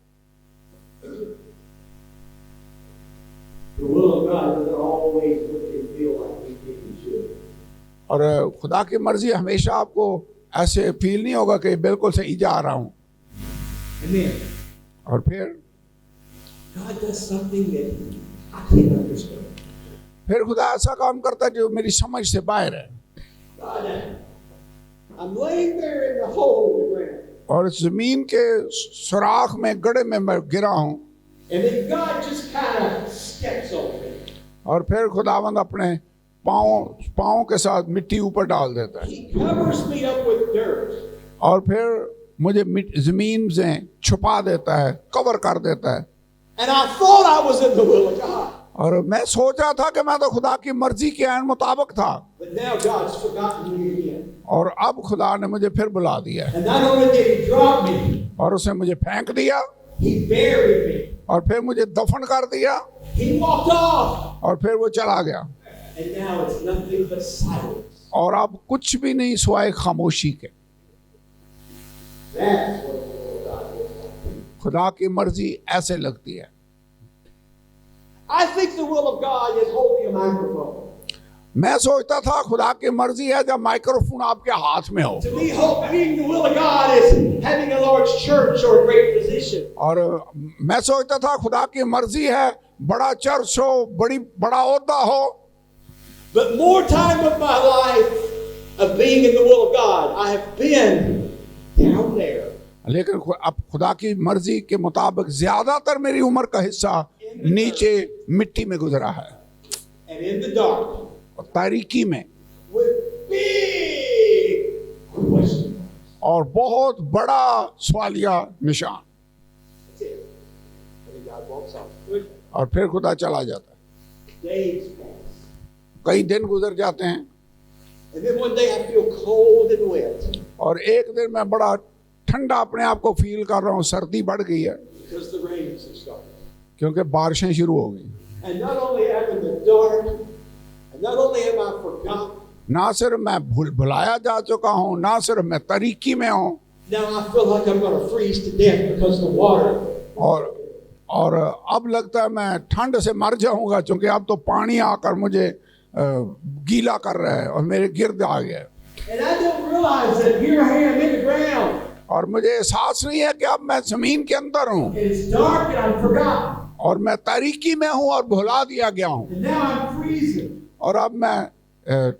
The will of God doesn't always look and feel like we think it should. और खुदा की मर्जी हमेशा आपको ऐसे फील नहीं होगा कि बिल्कुल सही जा रहा हूं, And then और फिर God does something that I can't understand. फिर खुदा ऐसा काम करता है जो मेरी समझ से बाहर है, God, I'm laying there in the hole in the ground. और इस जमीन के सुराख में, गड्ढे में मैं गिरा हूं, And then God just kind of steps on me. और फिर खुदावंद अपने पाँव के साथ मिट्टी ऊपर डाल देता है, He covers me up with dirt. और फिर मुझे जमीन से छुपा देता है, कवर कर देता है। And I thought I was in the will of God. और मैं सोचा था कि मैं तो खुदा की मर्जी के ऐन मुताबिक था, But now God's forgotten me again. और अब खुदा ने मुझे फिर बुला दिया है, And not only did He drop me, और उसने मुझे फेंक दिया, He buried me. और फिर मुझे दफन कर दिया, He walked off. और फिर वो चला गया, And now it's nothing but silence. और अब कुछ भी नहीं सिवाय खामोशी के। That's what the will of God looks like. खुदा की मर्जी ऐसे लगती है। I think the will of God is holding a microphone. मैं सोचता था खुदा की मर्जी है जब माइक्रोफोन आपके हाथ में हो, To me, being the will of God is having a large church or a great position. और मैं सोचता था खुदा की मर्जी है बड़ा चर्च हो, बड़ा ओहदा हो। But more time of my life of being in the will of God, I have been down there. लेकिन अब खुदा की मर्जी के मुताबिक ज्यादातर मेरी उम्र का हिस्सा नीचे मिट्टी में गुजरा है, And in the dark, और तारीकी में, with big question marks. और बहुत बड़ा सवालिया निशान। God walks off with them. और फिर खुदा चला जाता है। Days pass. कई दिन गुजर जाते हैं And then one day I feel cold and wet और एक दिन मैं बड़ा ठंडा अपने आप को फील कर रहा हूँ, सर्दी बढ़ गई है because the rains have started. क्योंकि बारिशें शुरू हो गई। And not only am I in the dark, and not only am I forgotten, ना सिर्फ मैं भुलाया जा चुका हूँ, ना सिर्फ मैं तरीकी में हूँ, now I feel like I'm going to freeze to death because the water. और अब लगता है मैं ठंड से मर जाऊंगा क्योंकि अब तो पानी आकर मुझे गीला कर रहा है और मेरे गिर्द आ गया। And I don't realize that here I am in the ground. और मुझे एहसास नहीं है कि अब मैं जमीन के अंदर हूँ And it's dark and I'm forgotten. और मैं तारीकी में हूँ और भुला दिया गया हूँ And now I'm freezing. और अब मैं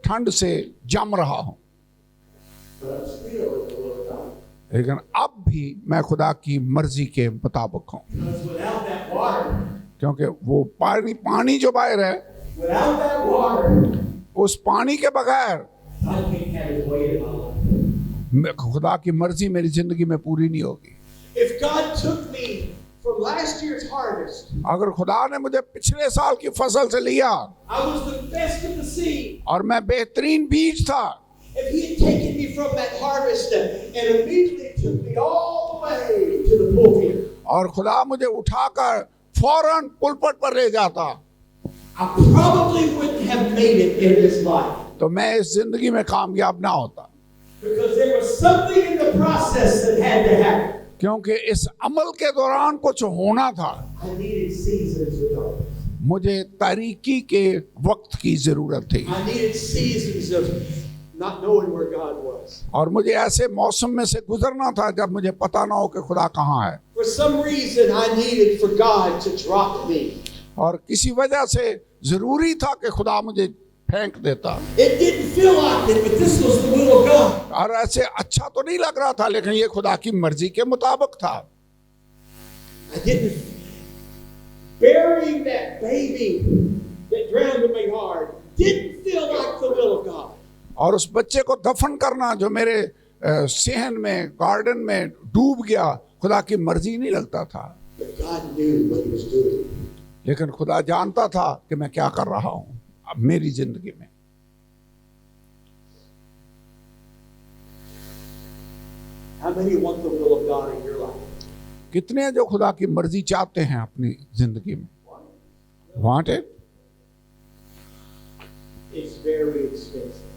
ठंड से जम रहा हूँ। But I'm still in the will of God. लेकिन अब भी मैं खुदा की मर्जी के मुताबिक हूँ Because without that water, क्योंकि वो पानी जो बाहर है, without that water, उस पानी के बगैर God can't have his way in my life. खुदा की मर्जी मेरी जिंदगी में पूरी नहीं होगी। If God took me from last year's harvest, अगर खुदा ने मुझे पिछले साल की फसल से लिया I was the best of the seed. और मैं बेहतरीन बीज था, If he had taken me from that harvest and immediately took me all the way to the pulpit, और खुदा मुझे उठाकर फौरन पुलपट पर ले जाता, I probably wouldn't have made it in this life. तो मैं इस जिंदगी में कामयाब ना होता, Because there was something in the process that had to happen. क्योंकि इस अमल के दौरान कुछ होना था। I needed seasons of darkness. मुझे तारीकी के वक्त की जरूरत थी I needed seasons of not knowing where God was. और मुझे ऐसे मौसम में से गुजरना था जब मुझे पता ना हो कि खुदा कहाँ है। For some reason, I needed for God to drop me. और किसी वजह से जरूरी था कि खुदा मुझे फेंक देता। It didn't feel like it, but this was the will of God. और ऐसे अच्छा तो नहीं लग रहा था, लेकिन ये खुदा की मर्जी के मुताबिक था। I didn't. Burying that baby that drowned in my heart didn't feel like the will of God. और उस बच्चे को दफन करना जो मेरे सेहन में गार्डन में डूब गया, खुदा की मर्जी नहीं लगता था। But God knew what he was doing. लेकिन खुदा जानता था कि मैं क्या कर रहा हूँ अब मेरी जिंदगी में। How many want the will of God in your life? कितने जो खुदा की मर्जी चाहते हैं अपनी जिंदगी में? Want it? It's very expensive.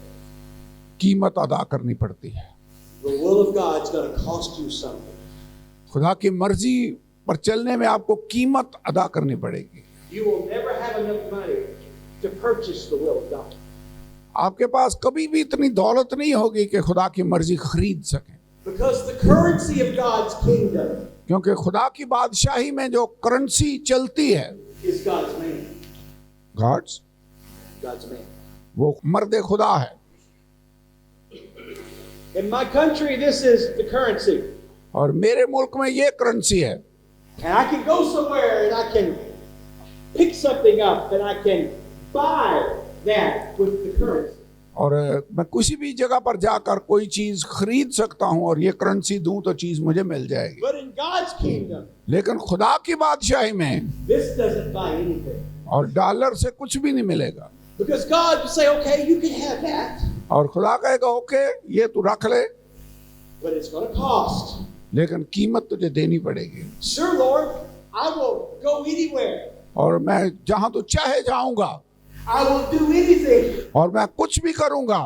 कीमत अदा करनी पड़ती है। The will of God's going to cost you something. खुदा की मर्जी पर चलने में आपको कीमत अदा करनी पड़ेगी। You will never have enough money to purchase the will of God. आपके पास कभी भी इतनी दौलत नहीं होगी कि खुदा की मर्जी खरीद सकें, Because the currency of God's kingdom क्योंकि खुदा की बादशाही में जो करेंसी चलती है, is God's man. God's man. वो मर्द खुदा है। In my country, this is the currency. और मेरे मुल्क में ये करेंसी है। And I can go somewhere and I can pick something up and I can buy that with the currency. और मैं किसी भी जगह पर जाकर कोई चीज खरीद सकता हूं और ये करेंसी दूं तो चीज मुझे मिल जाएगी। But in God's kingdom, लेकिन खुदा की बादशाही में this doesn't buy anything. और डॉलर से कुछ भी नहीं मिलेगा। Because God will say, okay, you can have that, और खुदा कहेगा ओके ये तू रख ले, but it's going to cost. लेकिन कीमत तुझे देनी पड़ेगी। Sure, Lord, I will go anywhere. और मैं जहां तू चाहे जाऊंगा I will do anything. और मैं कुछ भी करूंगा।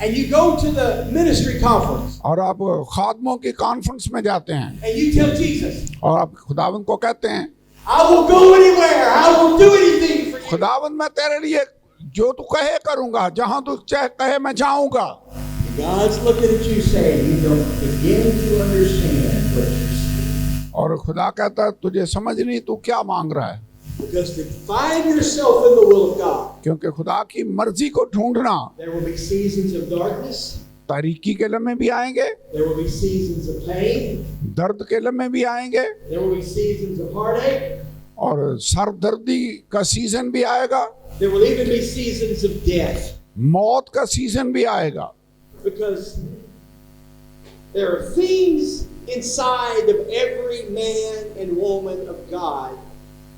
And you go to the ministry conference और आप खादमों की कॉन्फ्रेंस में जाते हैं and you tell Jesus, और आप खुदावंद को कहते हैं I will go anywhere. I will do anything for you. खुदावंद मैं तेरे लिए जो तू कहे करूंगा, जहां तू चाहे कहे मैं जाऊंगा। God's looking at you saying, you don't begin to understand what you're saying. और खुदा कहता है तुझे समझ नहीं तू क्या मांग रहा है। Because to find yourself in the will of God, क्योंकि खुदा की मर्जी को ढूंढना, there will be seasons of darkness. तारीकी के लम्हे भी आएंगे, There will be seasons of pain. दर्द के लम्हे भी आएंगे There will be seasons of heartache. और सरदर्दी का सीजन भी आएगा, There will even be seasons of death. मौत का सीजन भी आएगा। Because there are things inside of every man and woman of God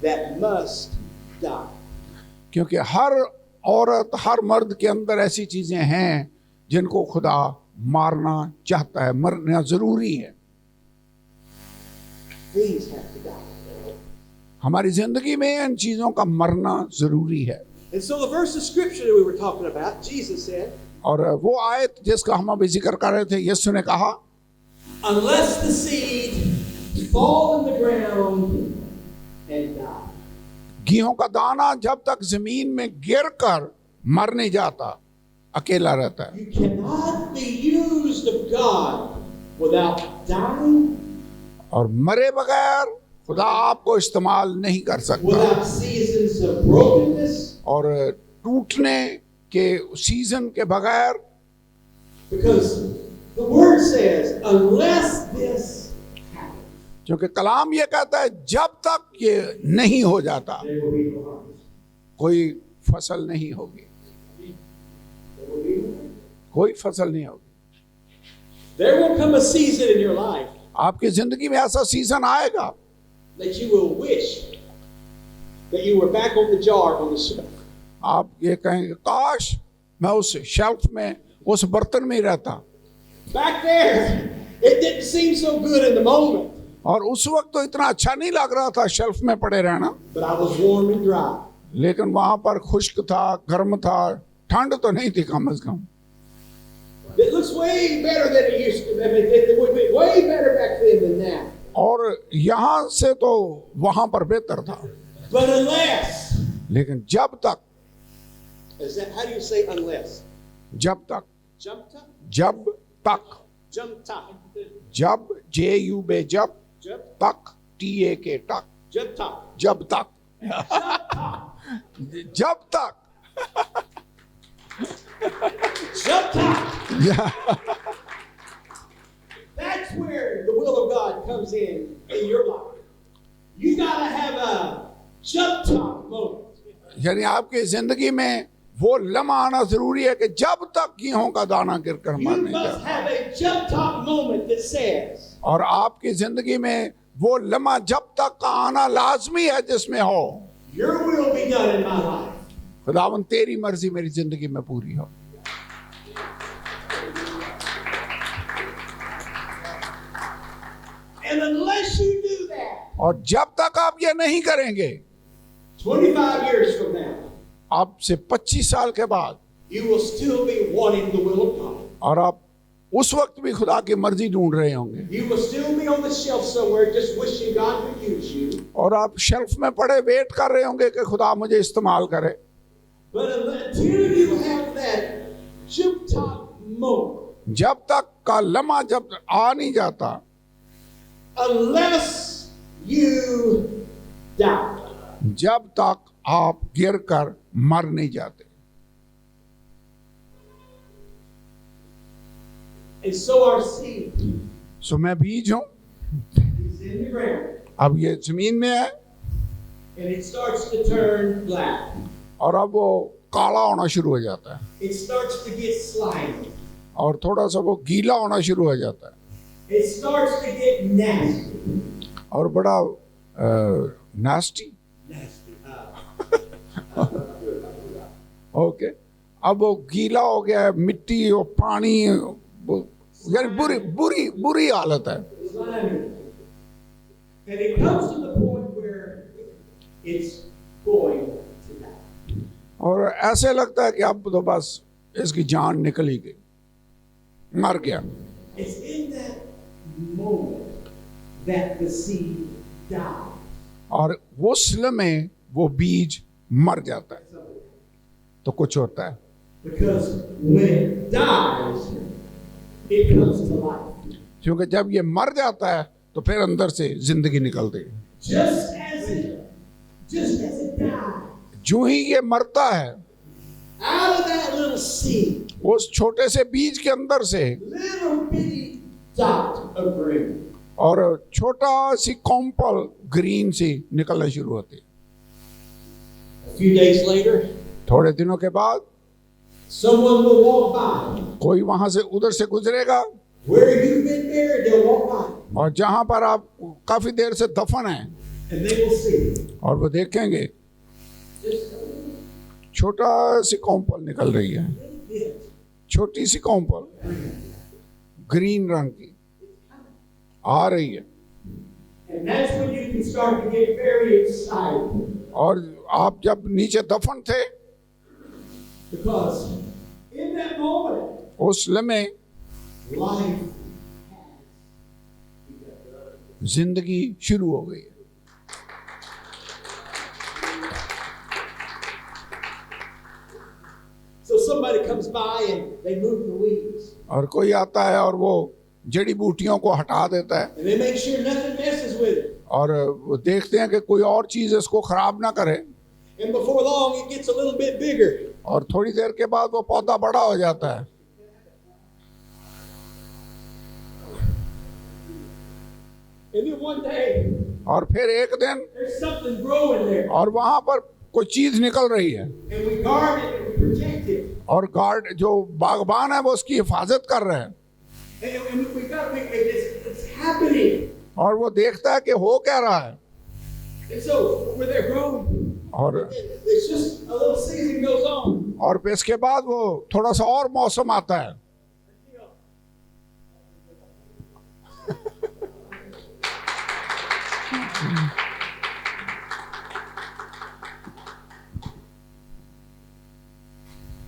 that must die. क्योंकि हर औरत हर मर्द के अंदर ऐसी चीजें हैं जिनको खुदा मारना चाहता है, मरना जरूरी है। These have to die. हमारी जिंदगी में इन चीजों का मरना जरूरी है। And so the verse of scripture that we were talking about, Jesus said, और वो आयत जिसका हम अभी जिक्र कर रहे थे, यीशु ने कहा, unless the seed fall in the ground and die. गेहूं का दाना जब तक जमीन में गिर कर मर नहीं जाता, अकेला रहता है। You cannot be used of God without dying, और मरे बगैर खुदा आपको इस्तेमाल नहीं कर सकता। without seasons of brokenness, और टूटने के सीजन के बगैर, because the word says, unless this happens, क्योंकि कलाम ये कहता है जब तक ये नहीं हो जाता there will be no harvest. कोई फसल नहीं होगी, There will be no harvest. कोई फसल नहीं होगी। There will come a season in your life आपकी जिंदगी में ऐसा सीजन आएगा that you will wish that you were back on the jar on the shelf. आप ये कहेंगे काश मैं उस शेल्फ में, उस बर्तन में ही रहता। Back there, it didn't seem so good in the moment, और उस वक्त तो इतना अच्छा नहीं लग रहा था शेल्फ में पड़े रहना, but I was warm and dry. लेकिन वहां पर खुश्क था, गर्म था, ठंड तो नहीं थी कम से कम। It looks way better than it used to. I mean, it would be way better back then than now. और यहां से तो वहां पर बेहतर था, But unless, लेकिन जब तक, is that how do you say unless? जब तक, Jump top? जब तक, Jump top. जब JU बे जब Jump, तक TAK तक, jump top. जब तक, जब तक, Jump top. That's where the will of God comes in your life. You gotta have a jump top moment. यानी आपकी जिंदगी में वो लम्हा आना जरूरी है कि जब तक गेहूं का दाना गिरकर मर You नहीं must जाता। have a jump top moment that says, और आपकी जिंदगी में वो लम्हा जब तक का आना लाजमी है जिसमें हो, your will be done in my life. खुदावन तेरी मर्जी मेरी जिंदगी में पूरी हो। And unless you do that, और जब तक आप ये नहीं करेंगे, 25 years from now, आप से 25 साल के बाद, you will still be wanting the will of God. और आप उस वक्त भी खुदा की मर्जी ढूंढ रहे होंगे, You will still be on the shelf somewhere just wishing God would use you. और आप शेल्फ में पड़े वेट कर रहे होंगे कि खुदा मुझे इस्तेमाल करे। But until you have that jump top moment, जब तक का लम्हा जब आ नहीं जाता, unless you die, जब तक आप गिर कर मर नहीं जाते। and so our seed सो मैं बीज हूं, is in the ground, अब ये जमीन में है, and it starts to turn black. और अब वो काला होना शुरू हो जाता है, It starts to get slimy. और थोड़ा सा वो गीला होना शुरू हो जाता है, It starts to get nasty. और बड़ा नास्टी। ओके, अब वो गीला हो गया है, मिट्टी और पानी, यानी बुरी बुरी बुरी हालत है। Slimy. And it comes to the point where it's going to die. और ऐसे लगता है कि अब तो बस इसकी जान निकल ही गई, मर गया। It's in that moment that the seed dies. और वो समय में वो बीज मर जाता है, तो कुछ होता है। Because when it dies, it comes to life. क्योंकि जब ये मर जाता है तो फिर अंदर से जिंदगी निकलती है। Just as it dies, जो ही ये मरता है, out of that little seed, उस छोटे से बीज के अंदर से, little bitty dot of green, और छोटा सी कॉम्पल ग्रीन सी निकलना शुरू होती है। a few days later, थोड़े दिनों के बाद someone will walk by. कोई वहां से उधर से गुजरेगा, Where you've been buried, they'll walk by. और जहां पर आप काफी देर से दफन है, And they will see. और वो देखेंगे Just छोटा सी कॉम्पल निकल रही है, a little bit. छोटी सी कॉम्पल ग्रीन रंग की आ रही है, And that's when you can start to get very excited. और आप जब नीचे दफन थे Because in that moment, उस लम्हे life जिंदगी शुरू हो गई है। So somebody comes by and they move the weeds. और कोई आता है और वो जड़ी बूटियों को हटा देता है, And they make sure nothing messes with it. और वो देखते हैं कि कोई और चीज इसको खराब ना करे, And before long, it gets a little bit bigger. और थोड़ी देर के बाद वो पौधा बड़ा हो जाता है। And then one day, और फिर एक दिन there's something growing there. और वहां पर कोई चीज निकल रही है, And we guard it and we protect it. और गार्ड जो बागबान है वो उसकी हिफाजत कर रहे हैं, And we got it's happening. और वो देखता है कि हो क्या रहा है, And so where they're growing, और it's just a little season goes on. और फिर इसके बाद वो थोड़ा सा और मौसम आता है,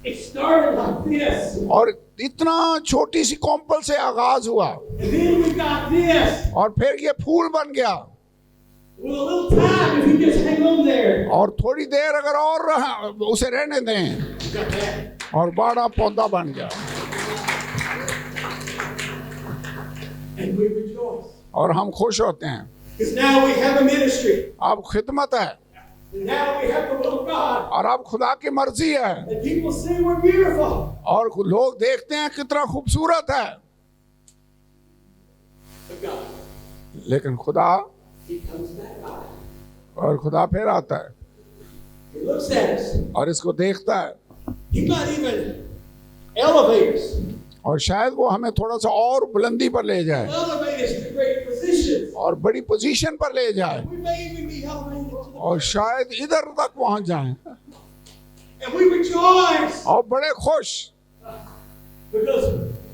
It started like this. और इतना छोटी सी कॉम्पल से आगाज हुआ, And then we got this. और फिर ये फूल बन गया, With a little time, if you just hang on there. और थोड़ी देर अगर और उसे रहने दें, You got that. और बड़ा पौधा बन गया, And we rejoice. और हम खुश होते हैं। Because now we have a ministry. अब खिदमत है, And now we have the will of God. और अब खुदा की मर्जी है, And people see we're beautiful. और लोग देखते हैं कितना खूबसूरत है, But God, लेकिन खुदा, He comes back by. और खुदा फिर आता है He looks at us. और इसको देखता है, He might even elevate us. और शायद वो हमें थोड़ा सा और बुलंदी पर ले जाए, Elevate us to great positions. और बड़ी पोजीशन पर ले जाए, We may even be elevated to the और शायद इधर तक पहुंच जाएं, And we rejoice. और बड़े खुश। Because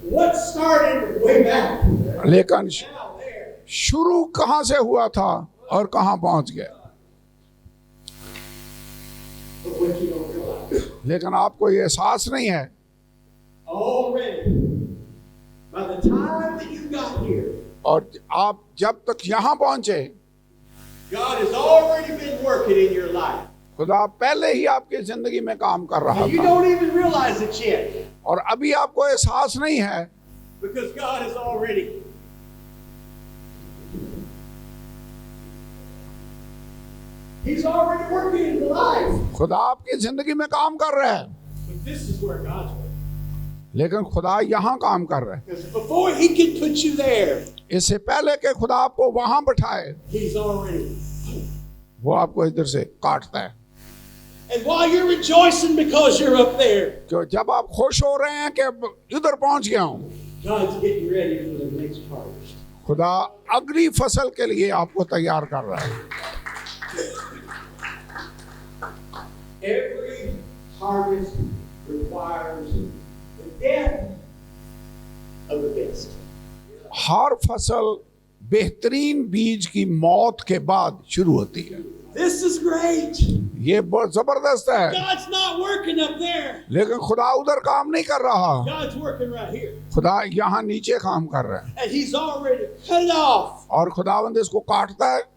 what started way back, लेकिन now there. शुरू कहां से हुआ था और कहां पहुंच गया, But what you don't realize, लेकिन आपको ये एहसास नहीं है, already, by the time that you got here, और आप जब तक यहां पहुंचे, God has already been working in your life. खुदा पहले ही आपकी जिंदगी में काम कर रहा And you था, don't even realize it yet. और अभी आपको एहसास नहीं है, Because God is already. He's already working in your life. खुदा आपकी जिंदगी में काम कर रहा है, But this is where God's working. लेकिन खुदा यहाँ काम कर रहा है। Because before He can put you there, इससे पहले कि खुदा आपको वहां बिठाए, He's already. वो आपको इधर से काटता है। And while you're rejoicing because you're up there, क्यों जब आप खुश हो रहे हैं कि अब इधर पहुंच गया हूँ, God's getting ready for the next harvest. खुदा अगली फसल के लिए आपको तैयार कर रहा है। Every harvest requires the death of the best. हर फसल बेहतरीन बीज की मौत के बाद शुरू होती है। This is great. ये बहुत जबरदस्त है, God's not working up there. लेकिन खुदा उधर काम नहीं कर रहा, God's working right here. खुदा यहाँ नीचे काम कर रहा है, And He's already cut it off. और खुदावंद इसको काटता है,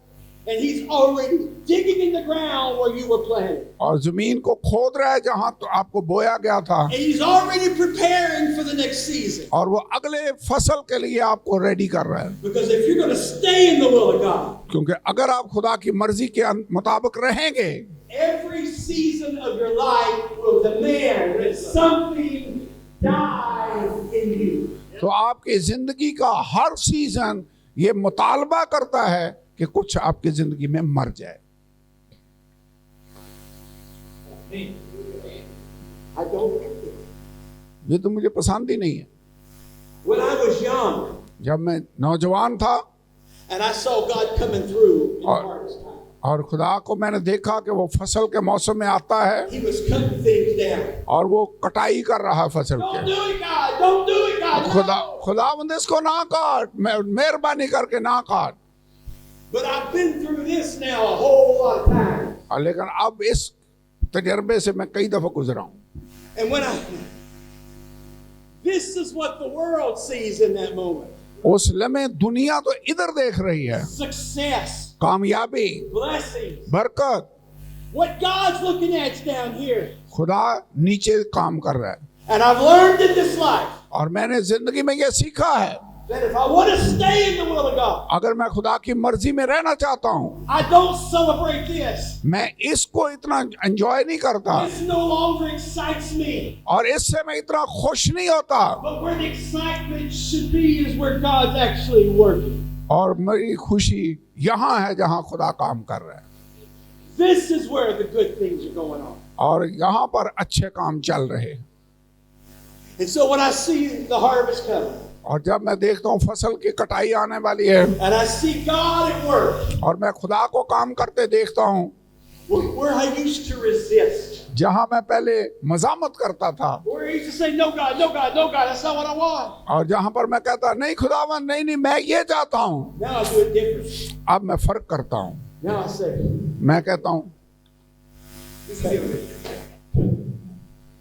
And He's already digging in the ground where you were planted. और जमीन को खोद रहा है जहाँ तो आपको बोया गया था, And He's already preparing for the next season. और वो अगले फसल के लिए आपको रेडी कर रहा है। Because if you're going to stay in the will of God, क्योंकि अगर आप खुदा की मर्जी के मुताबिक रहेंगे, every season of your life will demand that something die in you. तो आपकी जिंदगी का हर सीजन ये मुतालबा करता है कि कुछ आपकी जिंदगी में मर जाए। I don't like it. ये तो मुझे पसंद ही नहीं है। When I was young जब मैं नौजवान था and I saw God coming through in the और hardest time, और खुदा को मैंने देखा कि वो फसल के मौसम में आता है He was cutting things down. और वो कटाई कर रहा है फसल Don't के। do it, God. Don't do it, God. खुदावंद इसको ना काट, मेहरबानी करके ना काट। But I've been through this now a whole lot of times. लेकिन अब इस तजर्बे से मैं कई दफा गुजरा हूं। And this is what the world sees in that moment. उस लम्हे दुनिया तो इधर देख रही है, Success, कामयाबी, blessings. बरकत। What God's looking at's down here. खुदा नीचे काम कर रहा है। And I've learned in this life और मैंने जिंदगी में ये सीखा है, that if I want to stay in the will of God, अगर मैं खुदा की मर्जी में रहना चाहता हूँ, I don't celebrate this. मैं इसको इतना एंजॉय नहीं करता This no longer excites me. और इससे मैं इतना खुश नहीं होता। But where the excitement should be is where God's actually working. और मेरी खुशी यहाँ है जहाँ खुदा काम कर रहा है, This is where the good things are going on. और यहाँ पर अच्छे काम चल रहे हैं। And so when I see the harvest coming, और जब मैं देखता हूँ फसल की कटाई आने वाली है and I see God at work, और मैं खुदा को काम करते देखता हूँ, where I used to resist, जहाँ मैं पहले मजामत करता था where I used to say, no God, no God, no God, that's not what I want. और जहाँ पर मैं कहता नहीं खुदावन नहीं नहीं मैं ये चाहता हूँ, Now I do it different. अब मैं फर्क करता हूँ। Now I say, मैं कहता हूँ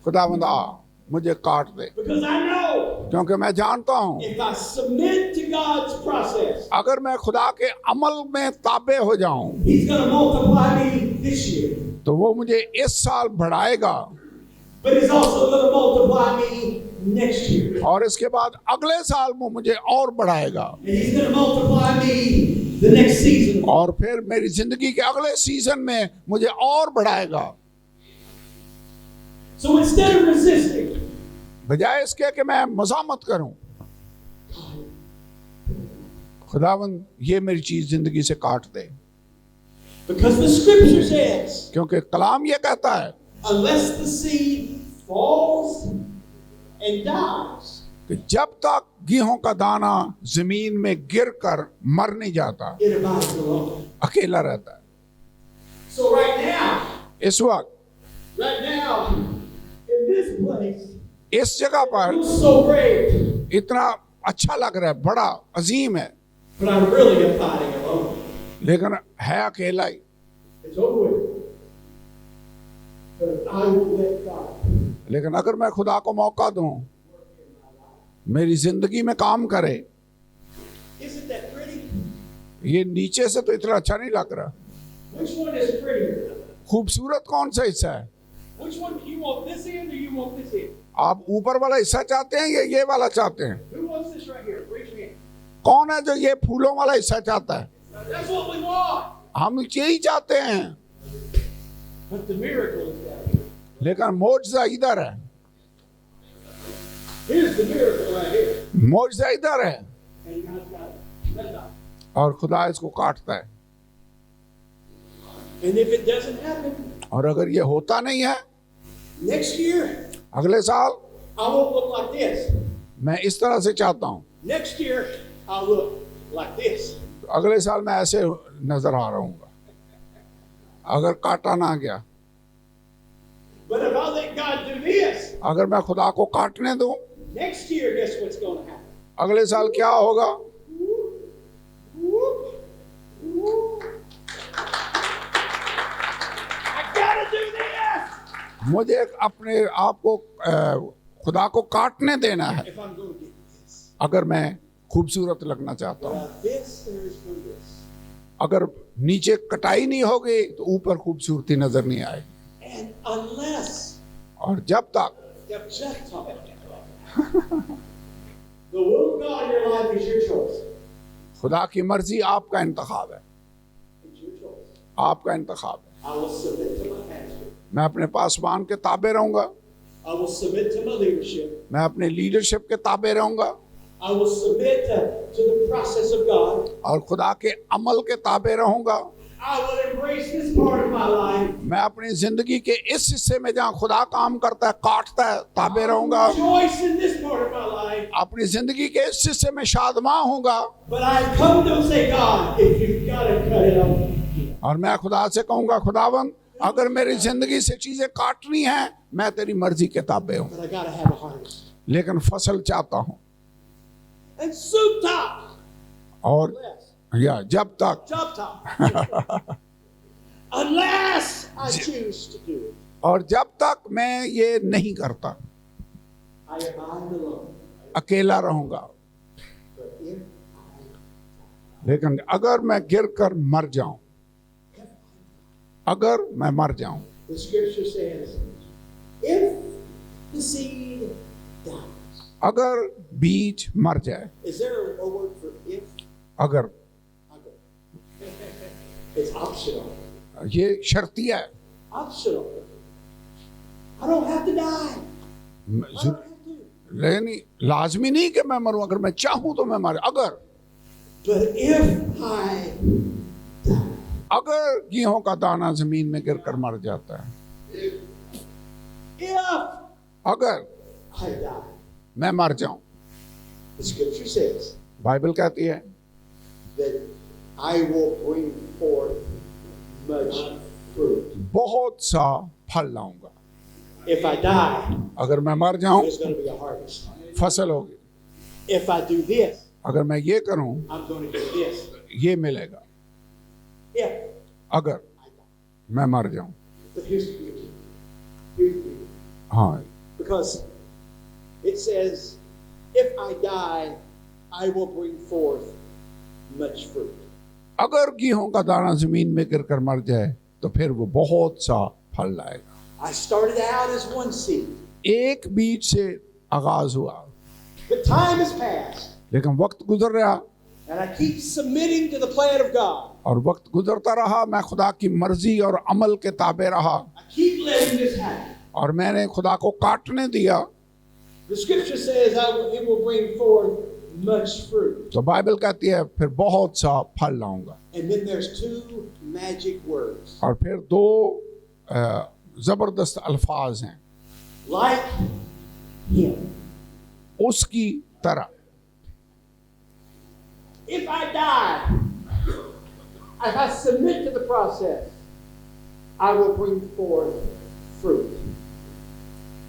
खुदावंद आ मुझे काट दे, because I know क्योंकि मैं जानता हूँ if I submit to God's process, अगर मैं खुदा के अमल में ताबे हो जाऊं He's going to multiply me this year. तो वो मुझे इस साल बढ़ाएगा But He's also going to multiply me next year. और इसके बाद अगले साल वो मुझे और बढ़ाएगा And He's going to multiply me the next season. और फिर मेरी जिंदगी के अगले सीजन में मुझे और बढ़ाएगा। So instead of resisting, बजाय इसके कि मैं मजामत करूं, खुदावंद ये मेरी चीज जिंदगी से काट दे, because the scripture says, क्योंकि कलाम ये कहता है unless the seed falls and dies, कि जब तक गेहूं का दाना जमीन में गिरकर मर नहीं जाता, it abides alone. अकेला रहता है। So right now, इस वक्त in this place, इस जगह पर it's so great, इतना अच्छा लग रहा है, बड़ा अजीम है, but I'm really abiding alone. लेकिन है अकेला ही। It's over with. But if I will let God, लेकिन अगर मैं खुदा को मौका दूं मेरी जिंदगी में काम करे, isn't that pretty? ये नीचे से तो इतना अच्छा नहीं लग रहा। Which one is prettier? खूबसूरत कौन सा हिस्सा है? Which one do you want, this end or you want this end? आप ऊपर वाला हिस्सा चाहते हैं या ये वाला चाहते हैं? Who wants this right here? Raise your hand. कौन है जो ये फूलों वाला हिस्सा चाहता है? That's what we want. हम यही चाहते हैं, But the miracle is down here. लेकिन मौजज़ा इधर है, Here's the miracle right here. मौजज़ा इधर है And God's got it. That's not. और खुदा इसको काटता है। And if it doesn't happen, और अगर ये होता नहीं है, next year, अगले साल I won't look like this. मैं इस तरह से चाहता हूँ, Next year, I'll look like this. अगले साल मैं ऐसे नजर आ रहूंगा अगर काटा ना गया। But if I let God do this, अगर मैं खुदा को काटने दूं, next year, guess what's going to happen? अगले साल क्या होगा? Whoop, whoop. I gotta do this मुझे अपने आप को खुदा को काटने देना है if I'm going to get this. अगर मैं खूबसूरत लगना चाहता हूँ। This there is no this. अगर नीचे कटाई नहीं होगी तो ऊपर खूबसूरती नजर नहीं आएगी। And unless और जब तक the will of God in your life is your choice. खुदा की मर्जी आपका इंतखाब है, It's your choice. आपका इंतखाब है। I will submit to my pastor. मैं अपने पासवान के ताबे रहूंगा, I will submit to my leadership. मैं अपने लीडरशिप के ताबे रहूंगा I will submit to the process of God. और खुदा के अमल के ताबे रहूंगा। I will embrace this part of my life. मैं अपनी जिंदगी के इस हिस्से में जहाँ खुदा काम करता है, काटता है, ताबे रहूंगा। Rejoice in this part of my life. अपनी जिंदगी के इस हिस्से में शादमा होऊंगा। But I've come to say, God, if you've got to cut it off, और मैं खुदा से कहूंगा, खुदावन अगर मेरी जिंदगी से चीजें काटनी हैं, मैं तेरी मर्जी के ताबे हूं, but I gotta have a harvest. लेकिन फसल चाहता हूं। And soup top, और unless, या जब तक chop top, unless I choose to do it, और जब तक मैं ये नहीं करता, I abide alone. अकेला रहूंगा। But if लेकिन अगर मैं गिर कर मर जाऊं, अगर मैं मर जाऊं, the scripture says, if the seed dies, अगर बीज मर जाए, is there a word for if? अगर, It's optional. ये शर्तिया है, Optional. I don't have to die. I don't have to. लेकिन लाजमी नहीं कि मैं मरूं, अगर मैं चाहूं तो मैं मर, अगर But if I die, अगर गेहूं का दाना जमीन में गिरकर मर जाता है, if अगर I die, मैं मर जाऊं, the scripture says बाइबल कहती है that I will bring forth much fruit. बहुत सा फल लाऊंगा। If I die, अगर मैं मर जाऊं, there's going to be a harvest. फसल होगी। If I do this, अगर मैं ये करूं, I'm going to get this. ये मिलेगा। If अगर I die. मैं मर जाऊं, But here's the beauty. Here's the beauty. हाँ, Because it says, if I die, I will bring forth much fruit. अगर गेहूं का दाना जमीन में गिरकर मर जाए तो फिर वो बहुत सा फल लाएगा। I started out as one seed, एक बीज से आगाज हुआ, but time has passed, लेकिन वक्त गुजर रहा and I keep submitting to the plan of God. और वक्त गुजरता रहा, मैं खुदा की मर्जी और अमल के ताबे रहा I keep letting this happen. और मैंने खुदा को काटने दिया। The scripture says it will bring forth much fruit. तो बाइबल कहती है फिर बहुत सा फल लाऊंगा। And then there's two magic words. और फिर दो जबरदस्त अल्फाज हैं, Like him. उसकी तरह। If I die, if I submit to the process, I will bring forth fruit.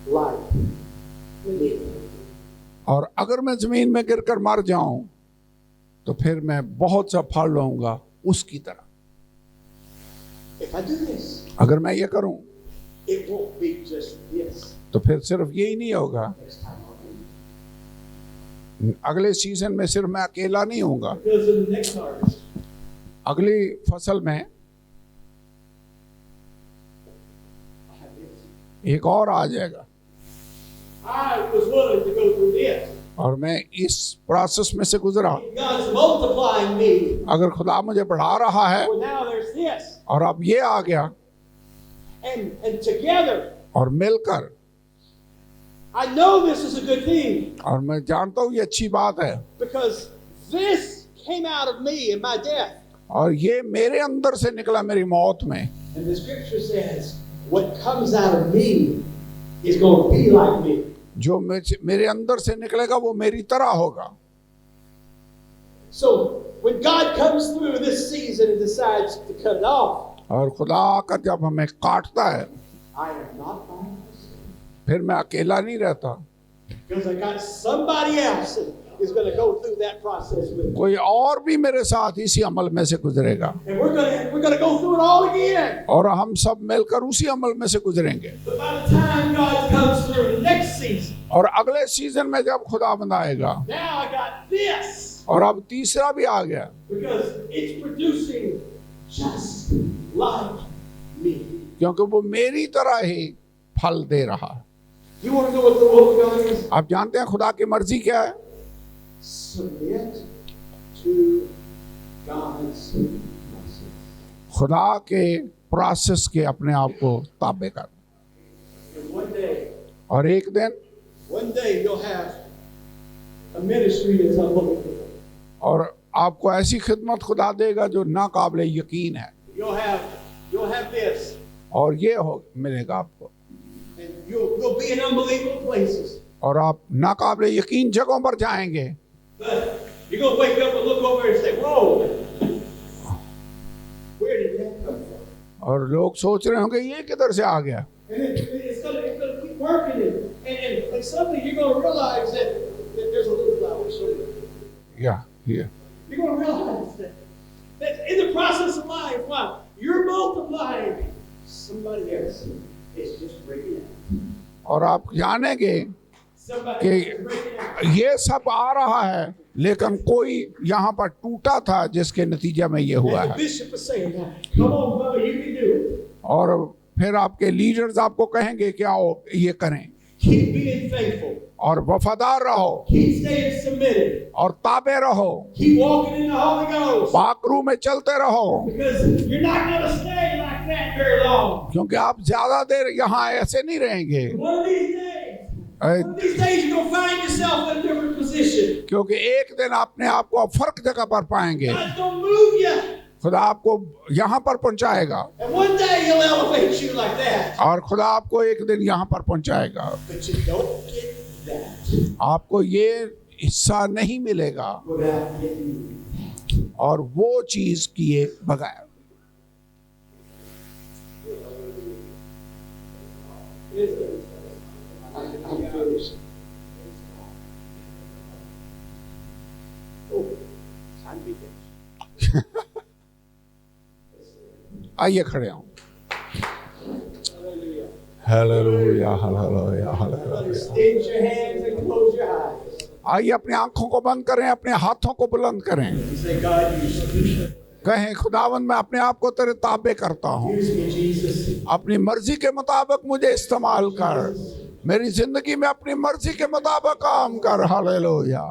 Like me. और अगर मैं जमीन में गिरकर मर जाऊं तो फिर मैं बहुत सा फल लाऊंगा उसकी तरह। If I do this, अगर मैं ये करूं it won't be just this. तो फिर सिर्फ यही नहीं होगा, Next time I'll do it. अगले सीजन में सिर्फ मैं अकेला नहीं होऊंगा, Because in the next harvest, अगली फसल में I'll have this. एक और आ जाएगा I was willing to go through this. और मैं इस प्रोसेस में से गुजरा। God's multiplying me. अगर खुदा मुझे बढ़ा रहा है Well, now there's this. और अब ये आ गया And together, और मिलकर, I know this is a good thing और मैं जानता हूँ ये अच्छी बात है because this came out of me in my death. और ये मेरे अंदर से निकला मेरी मौत में। And the scripture says, what comes out of me is going to be like me. जो मेरे अंदर से निकलेगा वो मेरी तरह होगा। So when God comes through this season and decides to cut it off, और खुदा आकर जब हमें काटता है I am not by myself. फिर मैं अकेला नहीं रहता, Because I got somebody else that is going to go through that process with me. कोई और भी मेरे साथ इसी अमल में से गुजरेगा And we're going to go through it all again. और हम सब मिलकर उसी अमल में से गुजरेंगे। But by the time God comes through the next season, और अगले सीजन में जब खुदा बनाएगा, now I got this. और अब तीसरा भी आ गया Because it's producing just like me. क्योंकि वो मेरी तरह ही फल दे रहा है। You want to know what the will of God is? आप जानते हैं खुदा की मर्जी क्या है? Submit to God's process. खुदा के प्रोसेस के अपने आप को ताबे कर। And one day और एक दिन you'll have a ministry that's unbelievable. और आपको ऐसी खिदमत खुदा देगा जो नाकाबिले यकीन है, You'll have this, और ये हो मिलेगा आपको, and you'll be in unbelievable places. और आप नाकाबिले यकीन जगहों पर जाएंगे। But you're gonna wake up and look over and say, "Whoa, where did that come और लोग सोच रहे होंगे ये किधर से आ गया। And it's gonna keep working it. And suddenly you're gonna realize that there's a little flower. या You're gonna realize that in the process of life, while you're multiplying, somebody else is just breaking out. और आप जानेंगे Somebody else is कि breaking out. ये सब आ रहा है, लेकिन कोई यहाँ पर टूटा था जिसके नतीजे में ये हुआ And the है। bishop is saying, come on, brother, you can do it. और फिर आपके लीडर्स आपको कहेंगे कि आओ ये करें, Keep being faithful. और वफादार रहो, Keep staying submitted. और ताबे रहो, Keep walking in the Holy Ghost. पाकरू में चलते रहो, Because you're not going to stay like that very long. क्योंकि आप ज्यादा देर यहाँ ऐसे नहीं रहेंगे। One of these days you're going to find yourself in a different position. क्योंकि एक दिन अपने आप को फर्क जगह पर पाएंगे, God's going to move you. खुदा आपको यहाँ पर पहुंचाएगा, And one day he'll elevate you like that. और खुदा आपको एक दिन यहाँ पर पहुंचाएगा। But you don't get that आपको ये हिस्सा नहीं मिलेगा without getting और वो चीज किए बगैर। आइए खड़े हों। Hallelujah, hallelujah, hallelujah. Extend your hands and close your eyes. आइए अपनी आंखों को बंद करें, अपने हाथों को बुलंद करें, You say, God, use me. कहें खुदावंद मैं अपने आप को तेरे ताबे करता हूँ, Use me, Jesus. अपनी मर्जी के मुताबिक मुझे इस्तेमाल कर, मेरी जिंदगी में अपनी मर्जी के मुताबिक काम कर। हालेलुया।